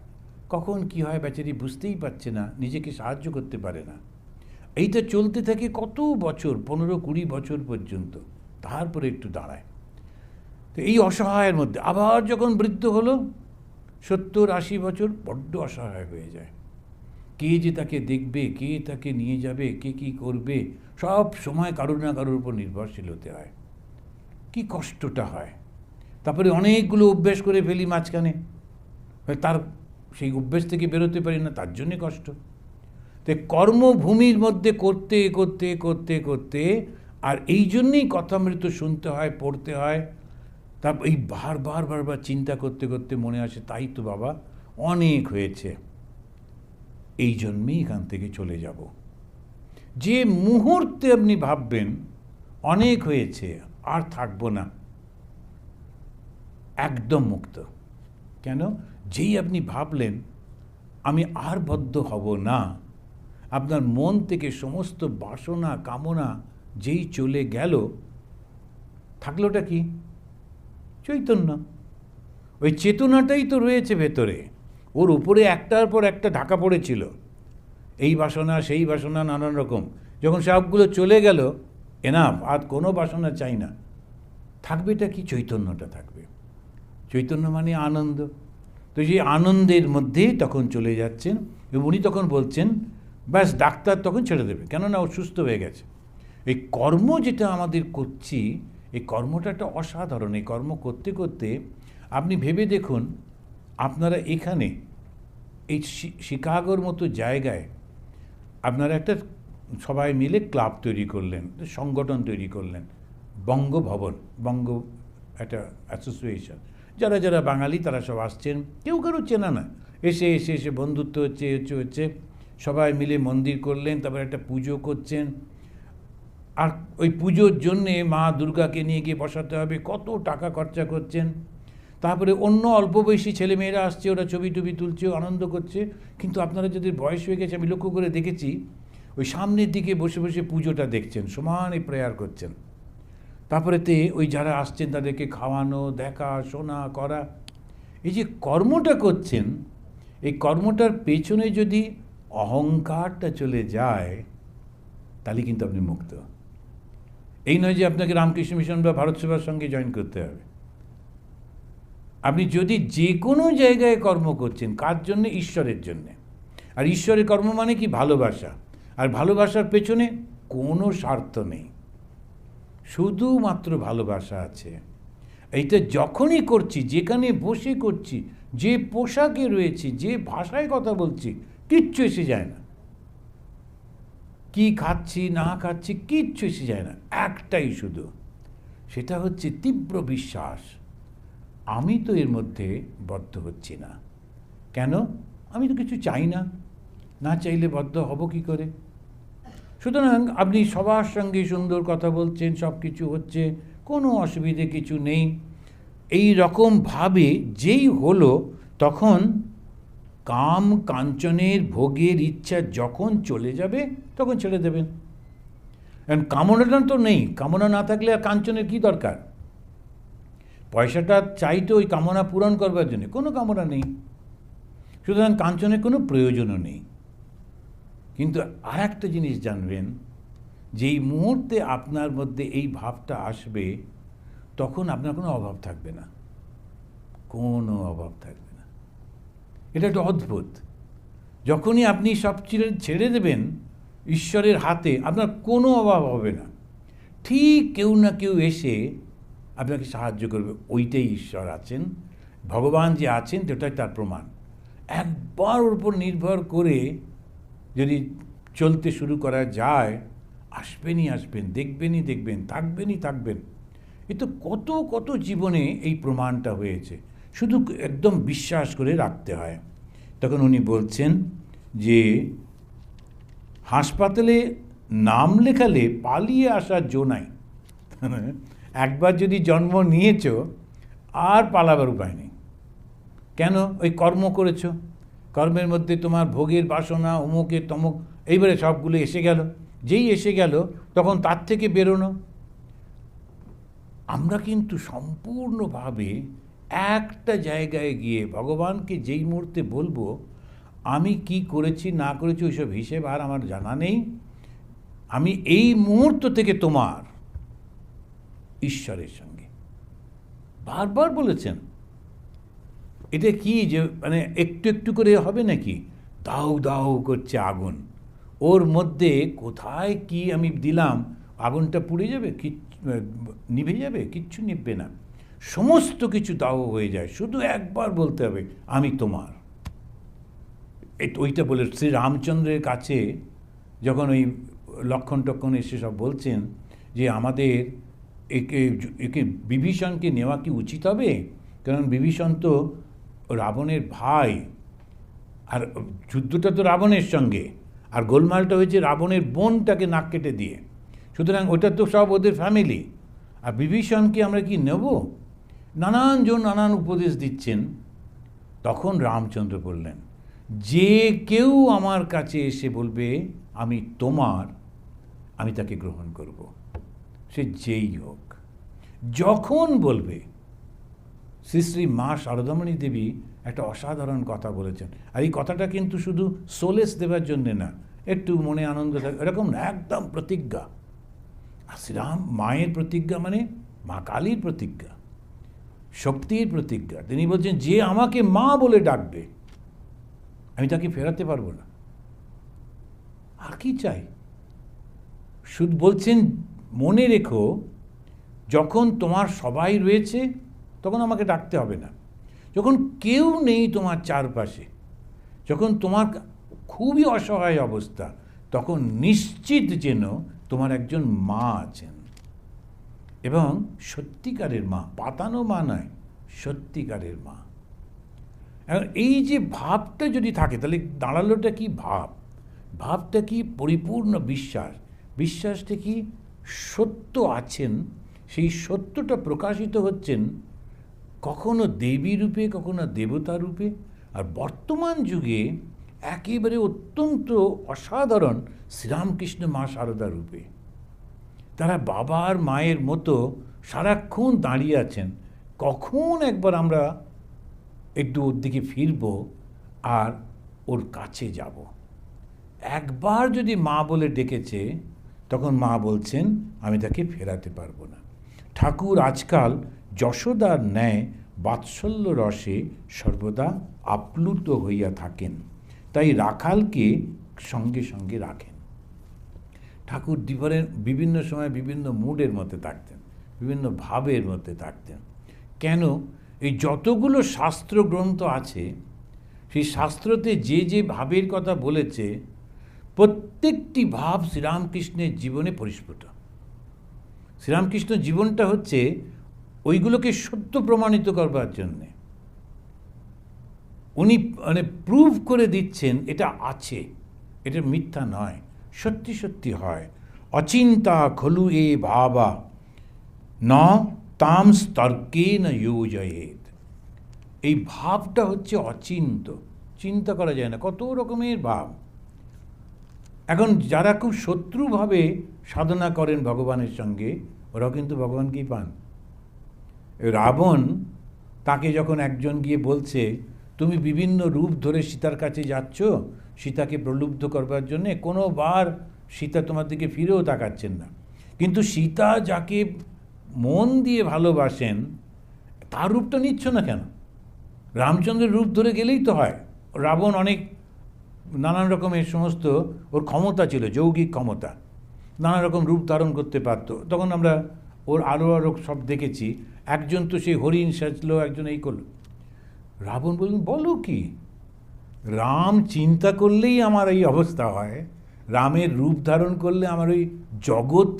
কখন কি হয় বেচারি বুঝতেই পারছে না, নিজেকে সাহায্য করতে পারে না। এইটা চলতে থাকে কত বছর, 15-20 বছর পর্যন্ত, তারপরে একটু দাঁড়ায়। তো এই অসহায়ের মধ্যে আবার যখন বৃদ্ধ হলো, 70-80 বছর বড্ড অসহায় হয়ে যায়। কে যে তাকে দেখবে, কে তাকে নিয়ে যাবে, কে কী করবে, সব সময় কারোর না কারোর উপর নির্ভরশীল হতে হয়। কি কষ্টটা হয়। তারপরে অনেকগুলো অভ্যেস করে ফেলি মাঝখানে, তার সেই অভ্যেস থেকে বেরোতে পারি না, তার জন্যে কষ্ট। তো কর্মভূমির মধ্যে করতে করতে করতে করতে, আর এই জন্যেই কথামৃত শুনতে হয়, পড়তে হয়। তারপর এই বারবার বারবার চিন্তা করতে করতে মনে আসে, তাই তো বাবা অনেক হয়েছে, এই জন্যেই এখান থেকে চলে যাব। যে মুহূর্তে আপনি ভাববেন অনেক হয়েছে, আর থাকবো না, একদম মুক্ত। কেন? যেই আপনি ভাবলেন আমি আর বদ্ধ হব না, আপনার মন থেকে সমস্ত বাসনা কামনা যেই চলে গেল, থাকলোটা কি? চৈতন্য। ওই চেতনাটাই তো রয়েছে ভেতরে, ওর উপরে একটার পর একটা ঢাকা পড়েছিল, এই বাসনা সেই বাসনা নানান রকম। যখন সবগুলো চলে গেল, এনাফ, আর কোনো বাসনা চাই না, থাকবেটা কি? চৈতন্যটা থাকবে। চৈতন্য মানে আনন্দ। তো সেই আনন্দের মধ্যে তখন চলে যাচ্ছেন, এবং উনি তখন বলছেন ব্যাস ডাক্তার তখন ছেড়ে দেবে, কেননা ও সুস্থ হয়ে গেছে। এই কর্ম যেটা আমাদের করছি, এই কর্মটা একটা অসাধারণ। এই কর্ম করতে করতে আপনি ভেবে দেখুন, আপনারা এখানে এই শিকাগোর মতো জায়গায় আপনারা একটা সবাই মিলে ক্লাব তৈরি করলেন, সংগঠন তৈরি করলেন, বঙ্গভবন, বঙ্গ একটা অ্যাসোসিয়েশন। যারা যারা বাঙালি তারা সব আসছেন, কেউ কারো চেনা না, এসে এসে এসে বন্ধুত্ব হচ্ছে, সবাই মিলে মন্দির করলেন, তারপর একটা পুজো করছেন। আর ওই পুজোর জন্যে মা দুর্গাকে নিয়ে গিয়ে বসাতে হবে, কত টাকা খরচা করছেন। তারপরে অন্য অল্প বয়সী ছেলেমেয়েরা আসছে, ওরা ছবি টবি তুলছে, আনন্দ করছে। কিন্তু আপনারা যাদের বয়স হয়ে গেছে, আমি লক্ষ্য করে দেখেছি, ওই সামনের দিকে বসে বসে পুজোটা দেখছেন, সমানে প্রেয়ার করছেন। তারপরেতে ওই যারা আসছেন তাদেরকে খাওয়ানো, দেখা, শোনা, করা, এই যে কর্মটা করছেন, এই কর্মটার পেছনে যদি অহংকারটা চলে যায়, তাহলে কিন্তু আপনি মুক্ত। এই নয় যে আপনাকে রামকৃষ্ণ মিশন বা ভারত সেবার সঙ্গে জয়েন করতে হবে। আপনি যদি যে কোনো জায়গায় কর্ম করছেন, কার জন্যে? ঈশ্বরের জন্যে। আর ঈশ্বরের কর্ম মানে কি? ভালোবাসা। আর ভালোবাসার পেছনে কোনো স্বার্থ নেই, শুধুমাত্র ভালোবাসা আছে। এইটা যখনই করছি, যেখানে বসে করছি, যে পোশাকে রয়েছি, যে ভাষায় কথা বলছি, কিচ্ছু এসে যায় না। কি খাচ্ছি না খাচ্ছি কিচ্ছু এসে যায় না, একটাই শুধু, সেটা হচ্ছে তীব্র বিশ্বাস, আমি তো এর মধ্যে বদ্ধ হচ্ছি না। কেন? আমি তো কিছু চাই না, না চাইলে বদ্ধ হব কি করে? সুতরাং আপনি সবার সঙ্গে সুন্দর কথা বলছেন, সব কিছু হচ্ছে, কোনো অসুবিধে কিছু নেই, এই রকমভাবে যেই হলো, তখন কাম কাঞ্চনের ভোগের ইচ্ছা যখন চলে যাবে, তখন ছেড়ে দেবেন। কারণ কামনাটা তো নেই, কামনা না থাকলে আর কাঞ্চনের কি দরকার? পয়সাটা চাই তো ওই কামনা পূরণ করবার জন্য, কোনো কামনা নেই, সুতরাং কাঞ্চনের কোনো প্রয়োজনও নেই। কিন্তু আর একটা জিনিস জানবেন, যেই মুহূর্তে আপনার মধ্যে এই ভাবটা আসবে, তখন আপনার কোনো অভাব থাকবে না, কোনো অভাব থাকবে না। এটা একটা অদ্ভুত। যখনই আপনি সব ছেড়ে দেবেন ঈশ্বরের হাতে, আপনার কোনো অভাব হবে না। ঠিক কেউ না কেউ এসে আপনাকে সাহায্য করবে, ওইটাই ঈশ্বর আছেন, ভগবান যে আছেন ওটাই তার প্রমাণ। একবার ওর উপর নির্ভর করে যদি চলতে শুরু করা যায়, আসবেনই আসবেন, দেখবেনই দেখবেন, থাকবেনই থাকবেন। এ তো কত কত জীবনে এই প্রমাণটা হয়েছে, শুধু একদম বিশ্বাস করে রাখতে হয়। তখন উনি বলছেন যে হাসপাতালে নাম লেখালে পালিয়ে আসার জো নাই। একবার যদি জন্ম নিয়েছ, আর পালাবার উপায় নেই। কেন? ওই কর্ম করেছ, কর্মের মধ্যে তোমার ভোগের বাসনা, অমুকের তমুক, এইবারে সবগুলো এসে গেল। যেই এসে গেল, তখন তার থেকে বেরোনো। আমরা কিন্তু সম্পূর্ণভাবে একটা জায়গায় গিয়ে ভগবানকে যেই মুহূর্তে বলবো, আমি কি করেছি না করেছি ওইসব হিসেব আর আমার জানা নেই, আমি এই মুহূর্ত থেকে তোমার, ঈশ্বরের সঙ্গে। বারবার বলেছেন। এটা কি যে মানে একটু একটু করে হবে নাকি? দাউ দাউ করছে আগুন, ওর মধ্যে কোথায় কি আমি দিলাম, আগুনটা পুড়ে যাবে, নিভে যাবে? কিচ্ছু নিভবে না, সমস্ত কিছু দাউ হয়ে যায়। শুধু একবার বলতে হবে আমি তোমার। ওইটা বলে শ্রী রামচন্দ্রের কাছে যখন ওই লক্ষণ টক্ষণ এসে সব বলছেন যে আমাদের একে একে বিভীষণকে নেওয়া কি উচিত হবে, কারণ বিভীষণ তো রাবণের ভাই, আর যুদ্ধটা তো রাবণের সঙ্গে, আর গোলমালটা হয়েছে রাবণের বোনটাকে নাক কেটে দিয়ে, সুতরাং ওটা তো সব ওদের ফ্যামিলি, আর বিভীষণকে আমরা কি নেব? নানানজন নানান উপদেশ দিচ্ছেন। তখন রামচন্দ্র বললেন, যে কেউ আমার কাছে এসে বলবে আমি তোমার, আমি তাকে গ্রহণ করব, সে যেই হোক, যখন বলবে। শ্রী শ্রী মা শারদামণি দেবী একটা অসাধারণ কথা বলেছেন, আর এই কথাটা কিন্তু শুধু সোলেস দেবার জন্যে না, একটু মনে আনন্দ থাকে এরকম না, একদম প্রতিজ্ঞা। আর শ্রীরাম মায়ের প্রতিজ্ঞা মানে মা কালীর প্রতিজ্ঞা, শক্তির প্রতিজ্ঞা। তিনি বলছেন যে আমাকে মা বলে ডাকবে আমি তাকে ফেরাতে পারবো না। আর কি চাই? শুধু বলছেন মনে রেখো, যখন তোমার সবাই রয়েছে তখন আমাকে ডাকতে হবে না, যখন কেউ নেই তোমার চারপাশে, যখন তোমার খুবই অসহায় অবস্থা, তখন নিশ্চিত যেন তোমার একজন মা আছেন, এবং সত্যিকারের মা, পাতানো মা নয়, সত্যিকারের মা। এই যে ভাবটা যদি থাকে তাহলে দাঁড়ালোটা কি ভাব? ভাবটা কি পরিপূর্ণ বিশ্বাস, বিশ্বাসটা কি সত্য আছেন, সেই সত্যটা প্রকাশিত হচ্ছেন কখনো দেবী রূপে, কখনো দেবতা রূপে, আর বর্তমান যুগে একেবারে অত্যন্ত অসাধারণ শ্রীরামকৃষ্ণ মা শারদা রূপে। তারা বাবার মায়ের মতো সারাক্ষণ দাঁড়িয়ে আছেন, কখন একবার আমরা একটু ওর দিকে ফিরব আর ওর কাছে যাব। একবার যদি মা বলে ডেকেছে, তখন মা বলছেন আমি তাকে ফেরাতে পারবো না। ঠাকুর আজকাল যশোদার ন্যায় বাৎসল্য রসে সর্বদা আপ্লুত হইয়া থাকেন, তাই রাখালকে সঙ্গে সঙ্গে রাখেন। ঠাকুর বিভিন্ন সময় বিভিন্ন মুডের মধ্যে থাকতেন, বিভিন্ন ভাবের মধ্যে থাকতেন। কেন? এই যতগুলো শাস্ত্র গ্রন্থ আছে, সেই শাস্ত্রতে যে যে ভাবের কথা বলেছে, প্রত্যেকটি ভাব শ্রীরামকৃষ্ণের জীবনে পরিস্ফুট। শ্রীরামকৃষ্ণ জীবনটা হচ্ছে ওইগুলোকে সত্য প্রমাণিত করবার জন্যে। উনি মানে প্রুভ করে দিচ্ছেন এটা আছে, এটা মিথ্যা নয়, সত্যি সত্যি হয়। অচিন্তা খলু এ ভাবা ন তাম তর্কে ন যোজয়েত। এই ভাবটা হচ্ছে অচিন্ত, চিন্তা করা যায় না, কত রকমের ভাব। এখন যারা খুব শত্রুভাবে সাধনা করেন ভগবানের সঙ্গে, ওরাও কিন্তু ভগবানকেই পান। রাবণ, তাকে যখন একজন গিয়ে বলছে তুমি বিভিন্ন রূপ ধরে সীতার কাছে যাচ্ছ সীতাকে প্রলুব্ধ করবার জন্যে, কোনোবার সীতা তোমার দিকে ফিরেও তাকাচ্ছেন না, কিন্তু সীতা যাকে মন দিয়ে ভালোবাসেন তার রূপটা নিচ্ছ না কেন? রামচন্দ্রের রূপ ধরে গেলেই তো হয়। রাবণ অনেক নানান রকমের সমস্ত ওর ক্ষমতা ছিল, যৌগিক ক্ষমতা, নানা রকম রূপ ধারণ করতে পারত। তখন আমরা ওর আরও আরও সব দেখেছি। একজন তো সেই হরিণ সাজলো, একজন এই করলো। রাবণ বললেন বলো কি, রাম চিন্তা করলেই আমার এই অবস্থা হয়, রামের রূপ ধারণ করলে আমার ওই জগৎ,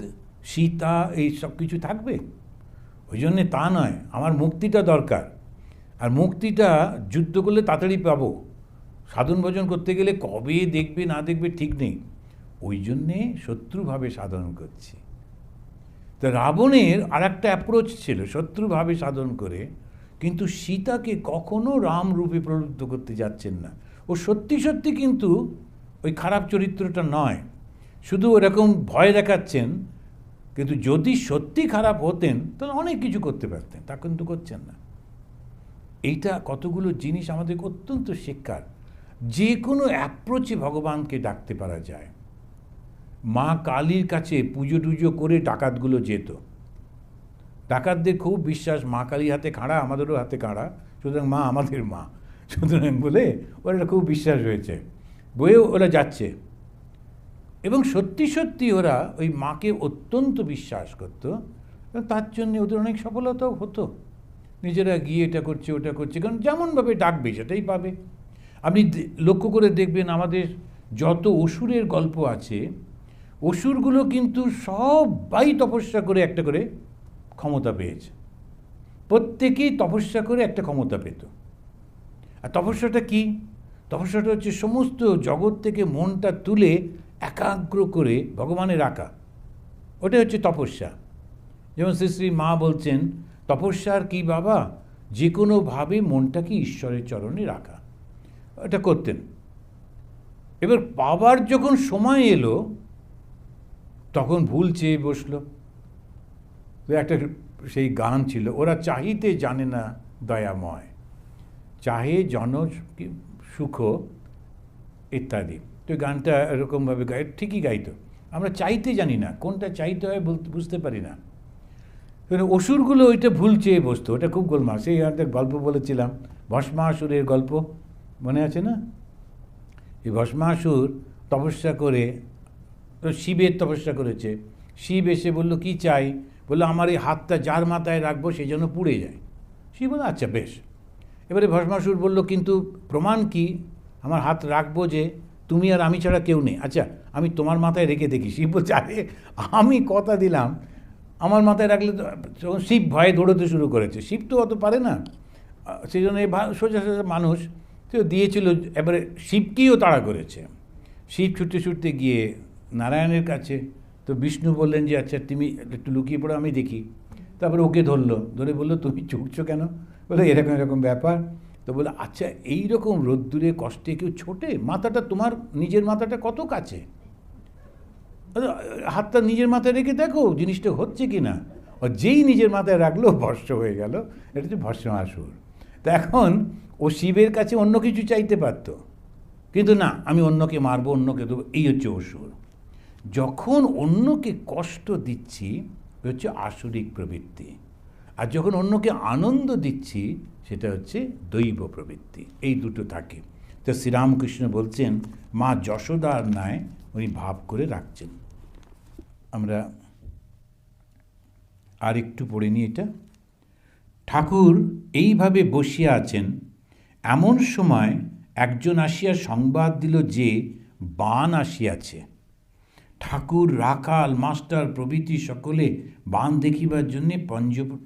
সীতা, এই সব কিছু থাকবে? ওই জন্যে তা নয়, আমার মুক্তিটা দরকার, আর মুক্তিটা যুদ্ধ করলে তাড়াতাড়ি পাবো, সাধন ভজন করতে গেলে কবে দেখবে না দেখবে ঠিক নেই, ওই জন্যে শত্রুভাবে সাধন করছি। তো রাবণের আর একটা অ্যাপ্রোচ ছিল, শত্রুভাবে সাধন করে, কিন্তু সীতাকে কখনো রাম রূপে প্রলুব্ধ করতে যাচ্ছেন না। ও সত্যি সত্যি কিন্তু ওই খারাপ চরিত্রটা নয়, শুধু ওরকম ভয় দেখাচ্ছেন, কিন্তু যদি সত্যি খারাপ হতেন তাহলে অনেক কিছু করতে পারতেন, তা কিন্তু করছেন না। এইটা কতগুলো জিনিস আমাদের অত্যন্ত শিক্ষার। যে কোনো অ্যাপ্রোচে ভগবানকে ডাকতে পারা যায়। মা কালীর কাছে পুজো টুজো করে ডাকাতগুলো যেত, ডাকাতদের খুব বিশ্বাস মা কালীর হাতে খাড়া, আমাদেরও হাতে খাড়া, সুতরাং মা আমাদের মা, সুতরাং বলে ওরা খুব বিশ্বাস হয়েছে, বইয়েও ওরা যাচ্ছে। এবং সত্যি সত্যি ওরা ওই মাকে অত্যন্ত বিশ্বাস করতো, তার জন্যে ওদের অনেক সফলতাও হতো। নিজেরা গিয়ে এটা করছে ওটা করছে, কারণ যেমনভাবে ডাকবে সেটাই পাবে। আপনি লক্ষ্য করে দেখবেন আমাদের যত অসুরের গল্প আছে, অসুরগুলো কিন্তু সবাই তপস্যা করে একটা করে ক্ষমতা পেয়েছে। প্রত্যেকেই তপস্যা করে একটা ক্ষমতা পেত। আর তপস্যাটা কি? তপস্যাটা হচ্ছে সমস্ত জগৎ থেকে মনটা তুলে একাগ্র করে ভগবানে রাখা, ওটাই হচ্ছে তপস্যা। যেমন শ্রী শ্রী মা বলছেন, তপস্যার কি বাবা? যে কোনোভাবে মনটাকে ঈশ্বরের চরণে রাখা, এটা করতেন। এবার পাবার যখন সময় এলো তখন ভুল চেয়ে বসলো। একটা সেই গান ছিল, ওরা চাহিতে জানে না দয়াময়, চাহে জন সুখ ইত্যাদি। তো গানটা এরকমভাবে গাই, ঠিকই গাইতো। আমরা চাইতে জানি না, কোনটা চাইতে হয় বুঝতে পারি না। অসুরগুলো ওইটা ভুল চেয়ে বসতো, ওটা খুব গোলমাল। সেই একটা গল্প বলেছিলাম, ভস্মাসুরের গল্প, মনে আছে না? এই ভস্মাসুর তপস্যা করে, শিবের তপস্যা করেছে। শিব এসে বলল, কি চাই? বললো, আমার এই হাতটা যার মাথায় রাখবো সেই জন্য পুড়ে যায়। শিব বলল, আচ্ছা বেশ। এবারে ভস্মাসুর বলল, কিন্তু প্রমাণ কি? আমার হাত রাখবো যে তুমি আর আমি ছাড়া কেউ নেই। আচ্ছা আমি তোমার মাথায় রেখে দেখি। শিব বলছে, আরে আমি কথা দিলাম আমার মাথায় রাখলে তো। শিব ভয়ে দৌড়তে শুরু করেছে। শিব তো অত পারে না, সেই জন্য সোজা সোজা মানুষ তো দিয়েছিল। এবারে শিবকেও তাড়া করেছে। শিব ছুটতে ছুটতে গিয়ে নারায়ণের কাছে, তো বিষ্ণু বললেন যে আচ্ছা তুমি একটু লুকিয়ে পড়ো, আমি দেখি। তারপরে ওকে ধরলো, ধরে বললো, তুমি ছুটছো কেন? বলে এরকম এরকম ব্যাপার। তো বলে, আচ্ছা এইরকম রোদ্দুরে কষ্টে কেউ ছোটে? মাথাটা তোমার নিজের মাথাটা কত কাছে, হাতটা নিজের মাথায় রেখে দেখো জিনিসটা হচ্ছে কি না। ও যেই নিজের মাথায় রাখলো ভস্ম হয়ে গেল। এটা হচ্ছে ভস্মাসুর। তো এখন ও শিবের কাছে অন্য কিছু চাইতে পারত, কিন্তু না, আমি অন্যকে মারবো, অন্যকে দেবো, এই হচ্ছে অসুর। যখন অন্যকে কষ্ট দিচ্ছি হচ্ছে আসুরিক প্রবৃত্তি, আর যখন অন্যকে আনন্দ দিচ্ছি সেটা হচ্ছে দৈব প্রবৃত্তি। এই দুটো থাকে। তো শ্রীরামকৃষ্ণ বলছেন, মা যশোদার ন্যায় উনি ভাব করে রাখছেন। আমরা আর একটু পড়ে নিই এটা। ঠাকুর এইভাবে বসিয়া আছেন, এমন সময় একজন আসিয়া সংবাদ দিল যে বান আসিয়াছে। ঠাকুর, রাখাল, মাস্টার প্রভৃতি সকলে বান দেখিবার জন্যে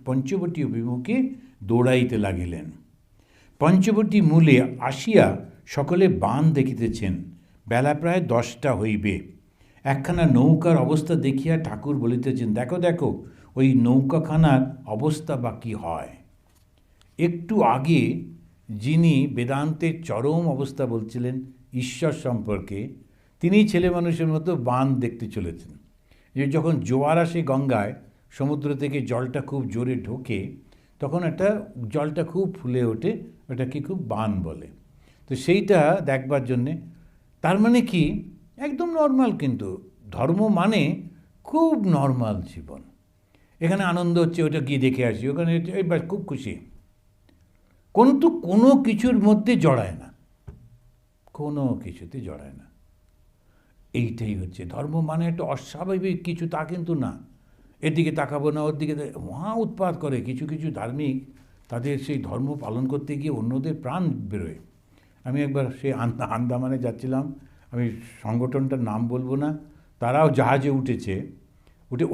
পঞ্চবটী অভিমুখে দৌড়াইতে লাগিলেন। পঞ্চবটী মূলে আসিয়া সকলে বান দেখিতেছেন। বেলা প্রায় 10টা হইবে। একখানা নৌকার অবস্থা দেখিয়া ঠাকুর বলিতেছেন, দেখো দেখো ওই নৌকাখানার অবস্থা বা কী হয়। একটু আগে যিনি বেদান্তের চরম অবস্থা বলছিলেন ঈশ্বর সম্পর্কে, তিনি ছেলে মানুষের মতো বান দেখতে চলেছেন। যে যখন জোয়ার আসে গঙ্গায়, সমুদ্র থেকে জলটা খুব জোরে ঢোকে, তখন একটা জলটা খুব ফুলে ওঠে, ওটাকে খুব বান বলে। তো সেইটা দেখবার জন্যে, তার মানে কি একদম নর্মাল, কিন্তু ধর্ম মানে খুব নর্মাল জীবন। এখানে আনন্দ হচ্ছে, ওটা গিয়ে দেখে আসি, ওখানে এবার খুব খুশি, কিন্তু কোনো কিছুর মধ্যে জড়ায় না, কোনো কিছুতে জড়ায় না। এইটাই হচ্ছে ধর্ম মানে একটা অস্বাভাবিক কিছু, তা কিন্তু না। এদিকে তাকাবো না, ওর দিকে মহা উৎপাত করে কিছু কিছু ধার্মিক, তাদের সেই ধর্ম পালন করতে গিয়ে অন্যদের প্রাণ বেরোয়। আমি একবার সেই আন্দামানে যাচ্ছিলাম, আমি সংগঠনটার নাম বলবো না, তারাও জাহাজে উঠেছে,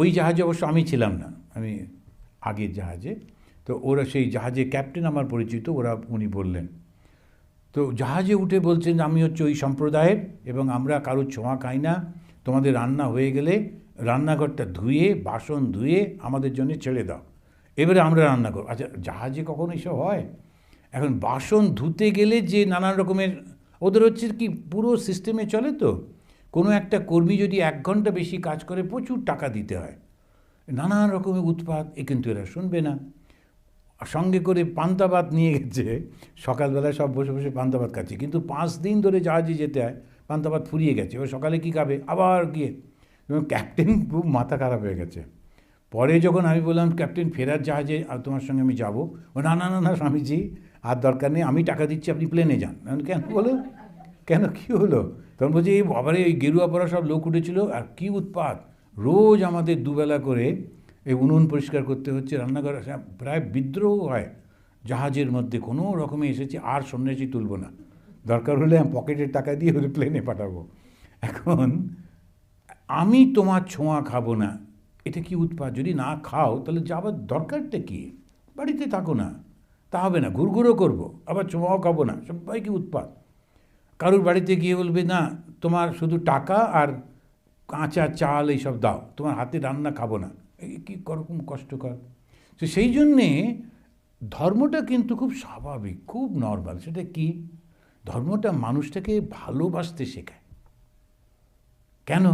ওই জাহাজে অবশ্য আমি ছিলাম না, আমি আগের জাহাজে। তো ওরা সেই জাহাজে ক্যাপ্টেন আমার পরিচিত, উনি বললেন, তো জাহাজে উঠে বলছেন আমি হচ্ছে ওই সম্প্রদায়ের, এবং আমরা কারোর ছোঁয়া খাই না, তোমাদের রান্না হয়ে গেলে রান্নাঘরটা ধুয়ে বাসন ধুয়ে আমাদের জন্য ছেড়ে দাও, এবারে আমরা রান্না করব। আচ্ছা জাহাজে কখনো এসব হয়? এখন বাসন ধুতে গেলে যে নানান রকমের ওদের হচ্ছে কি পুরো সিস্টেমে চলে। তো কোনো একটা কর্মী যদি 1 ঘন্টা বেশি কাজ করে প্রচুর টাকা দিতে হয়, নানান রকমের উৎপাত, কিন্তু এরা শুনবে না। সঙ্গে করে পান্তা ভাত নিয়ে গেছে, সকালবেলায় সব বসে বসে পান্তা ভাত খাচ্ছে, কিন্তু 5 দিন ধরে জাহাজে যেতে হয়, পান্তা ভাত ফুরিয়ে গেছে। এবার সকালে কী খাবে আবার গিয়ে, এবং ক্যাপ্টেন খুব মাথা খারাপ হয়ে গেছে। পরে যখন আমি বললাম ক্যাপ্টেন ফেরার জাহাজে তোমার সঙ্গে আমি যাবো, ও না না না না স্বামীজি, আর দরকার নেই, আমি টাকা দিচ্ছি, আপনি প্লেনে যান। কেন বলো, কেন, কী হলো? তখন বলছি এই বাবারে ওই গেরুয়া পরা সব লোক উঠেছিল, আর কী উৎপাত, রোজ আমাদের দুবেলা করে এই উনুন পরিষ্কার করতে হচ্ছে, রান্নাঘর, প্রায় বিদ্রোহ হয়। জাহাজের মধ্যে কোনো রকমে এসেছি, আর সন্ন্যাসী তুলব না, দরকার হলে আমি পকেটের টাকা দিয়ে ওদের প্লেনে পাঠাবো। এখন আমি তোমার ছোঁয়া খাবো না, এটা কি উৎপাত? যদি না খাও তাহলে যাবার দরকারটা কি? বাড়িতে থাকো না, তা হবে না, ঘুরঘুরও করবো, আবার ছোঁয়াও খাবো না, সবাইকে উৎপাত। কারুর বাড়িতে গিয়ে বলবে না তোমার শুধু টাকা আর কাঁচা চাল এইসব দাও, তোমার হাতে রান্না খাবো না, এই কী রকম কষ্টকর। তো সেই জন্যে ধর্মটা কিন্তু খুব স্বাভাবিক, খুব নর্মাল। সেটা কি? ধর্মটা মানুষটাকে ভালোবাসতে শেখায়। কেন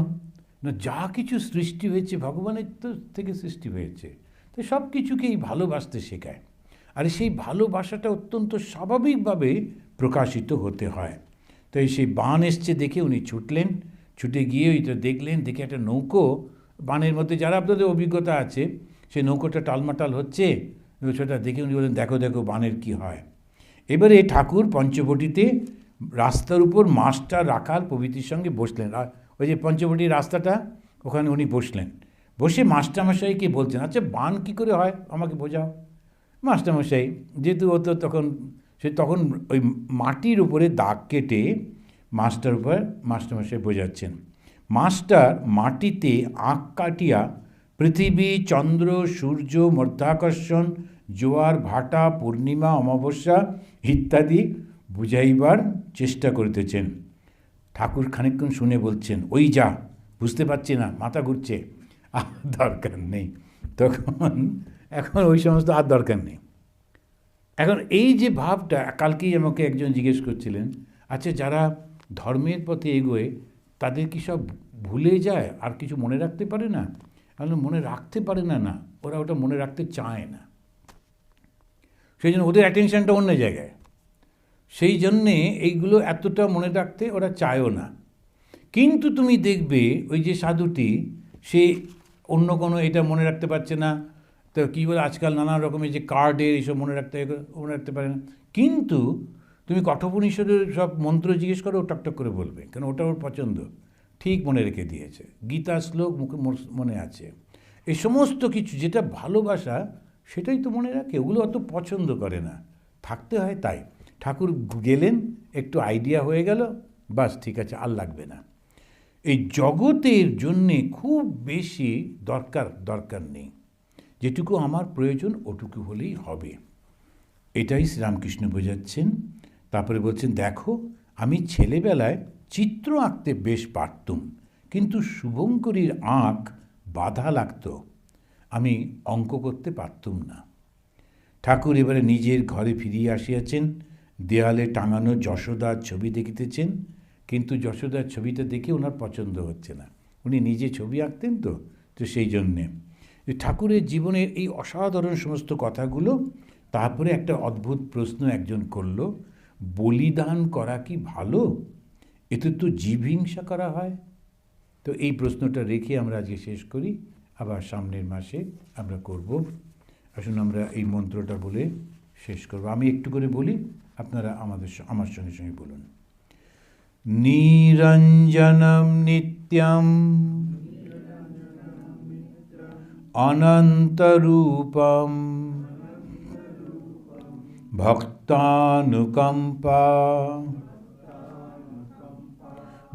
না, যা কিছু সৃষ্টি হয়েছে ভগবানের তো থেকে সৃষ্টি হয়েছে, তো সব কিছুকেই ভালোবাসতে শেখায়। আর সেই ভালোবাসাটা অত্যন্ত স্বাভাবিকভাবে প্রকাশিত হতে হয়। তাই সেই বান এসছে দেখে উনি ছুটলেন, ছুটে গিয়ে ওইটা দেখলেন, দেখে একটা নৌকো, বানের মধ্যে যারা আপনাদের অভিজ্ঞতা আছে, সেই নৌকোটা টালমাটাল হচ্ছে, সেটা দেখে উনি বলেন দেখো দেখো বানের কি হয়। এবারে ঠাকুর পঞ্চবটিতে রাস্তার উপর মাস্টার রাখাল প্রভৃতির সঙ্গে বসলেন। ওই যে পঞ্চবটির রাস্তাটা, ওখানে উনি বসলেন, বসে মাস্টারমশাইকে বলছেন, আচ্ছা বান কী করে হয় আমাকে বোঝাও। মাস্টারমশাই যেহেতু ও তো তখন ওই মাটির উপরে দাগ কেটে মাস্টারমশাই বোঝাচ্ছেন। মাস্টার মাটিতে আঁক কাটিয়া পৃথিবী, চন্দ্র, সূর্য, মধ্যাকর্ষণ, জোয়ার ভাটা, পূর্ণিমা, অমাবস্যা ইত্যাদি বুঝাইবার চেষ্টা করিতেছেন। ঠাকুর খানিকক্ষণ শুনে বলছেন, ওই যা, বুঝতে পারছি না, মাথা ঘুরছে, আর দরকার নেই। এখন ওই সমস্ত আর দরকার নেই। এখন এই যে ভাবটা, কালকেই আমাকে একজন জিজ্ঞেস করছিলেন, আচ্ছা যারা ধর্মের পথে এগোয় তাদের কি সব ভুলে যায়, আর কিছু মনে রাখতে পারে না? আমি মনে রাখতে পারে না, না, ওরা ওটা মনে রাখতে চায় না, সেই জন্য ওদের অ্যাটেনশনটা অন্য জায়গায়, সেই জন্যে এইগুলো এতটা মনে রাখতে ওরা চায়ও না। কিন্তু তুমি দেখবে ওই যে সাধুটি, সে অন্য কোনো এটা মনে রাখতে পারছে না, তো কী বলে আজকাল নানা রকমের যে কার্ডের এইসব মনে রাখতে পারে না, কিন্তু তুমি কঠোপনিষদের সব মন্ত্র জিজ্ঞেস করো, ও টকটক করে বলবে, কারণ ওটা ওর পছন্দ, ঠিক মনে রেখে দিয়েছে, গীতা শ্লোক মুখে মনে আছে। এই সমস্ত কিছু যেটা ভালোবাসা, সেটাই তো মনে রাখে, ওগুলো অত পছন্দ করে না, থাকতে হয়। তাই ঠাকুর গেলেন, একটু আইডিয়া হয়ে গেল, বাস ঠিক আছে, আর লাগবে না। এই জগতের জন্যে খুব বেশি দরকার নেই, যেটুকু আমার প্রয়োজন ওটুকু হলেই হবে, এটাই শ্রীরামকৃষ্ণ বোঝাচ্ছেন। তারপরে বলছেন, দেখো আমি ছেলেবেলায় চিত্র আঁকতে বেশ পারতুম, কিন্তু শুভঙ্করীর আঁক বাধা লাগত, আমি অঙ্ক করতে পারতুম না। ঠাকুর এবারে নিজের ঘরে ফিরিয়ে আসিয়াছেন, দেয়ালে টাঙানো যশোদার ছবি দেখিতেছেন, কিন্তু যশোদার ছবিটা দেখে ওনার পছন্দ হচ্ছে না, উনি নিজে ছবি আঁকতেন তো সেই জন্যে ঠাকুরের জীবনের এই অসাধারণ সমস্ত কথাগুলো। তারপরে একটা অদ্ভুত প্রশ্ন একজন করল, বলিদান করা কি ভালো? এতে তো জীবহিংসা করা হয়। তো এই প্রশ্নটা রেখে আমরা আজকে শেষ করি, আবার সামনের মাসে আমরা করব। আসুন আমরা এই মন্ত্রটা বলে শেষ করব। আমি একটু করে বলি, আপনারা আমার সঙ্গে সঙ্গে বলুন। নিরঞ্জনম নিত্যম অনন্তরূপম ভক্তানুকম্পা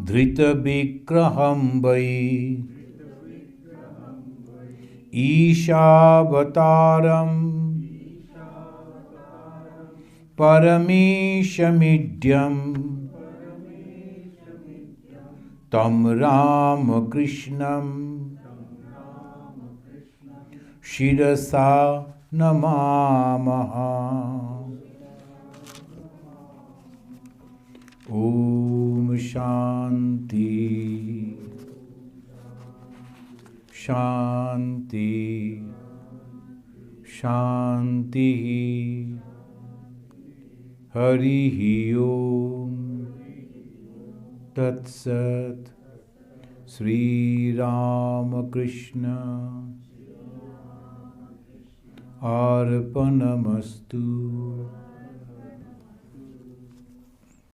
ধৃতবিগ্রহম বৈ ঈশাবতারম পরমেশমিড্যম তম রামকৃষ্ণম শিরসা নমামহ। ওম শান্তি শান্তি শান্তি। হরি ওম তৎসৎ। শ্রীরামকৃষ্ণ अर्पणमस्तु।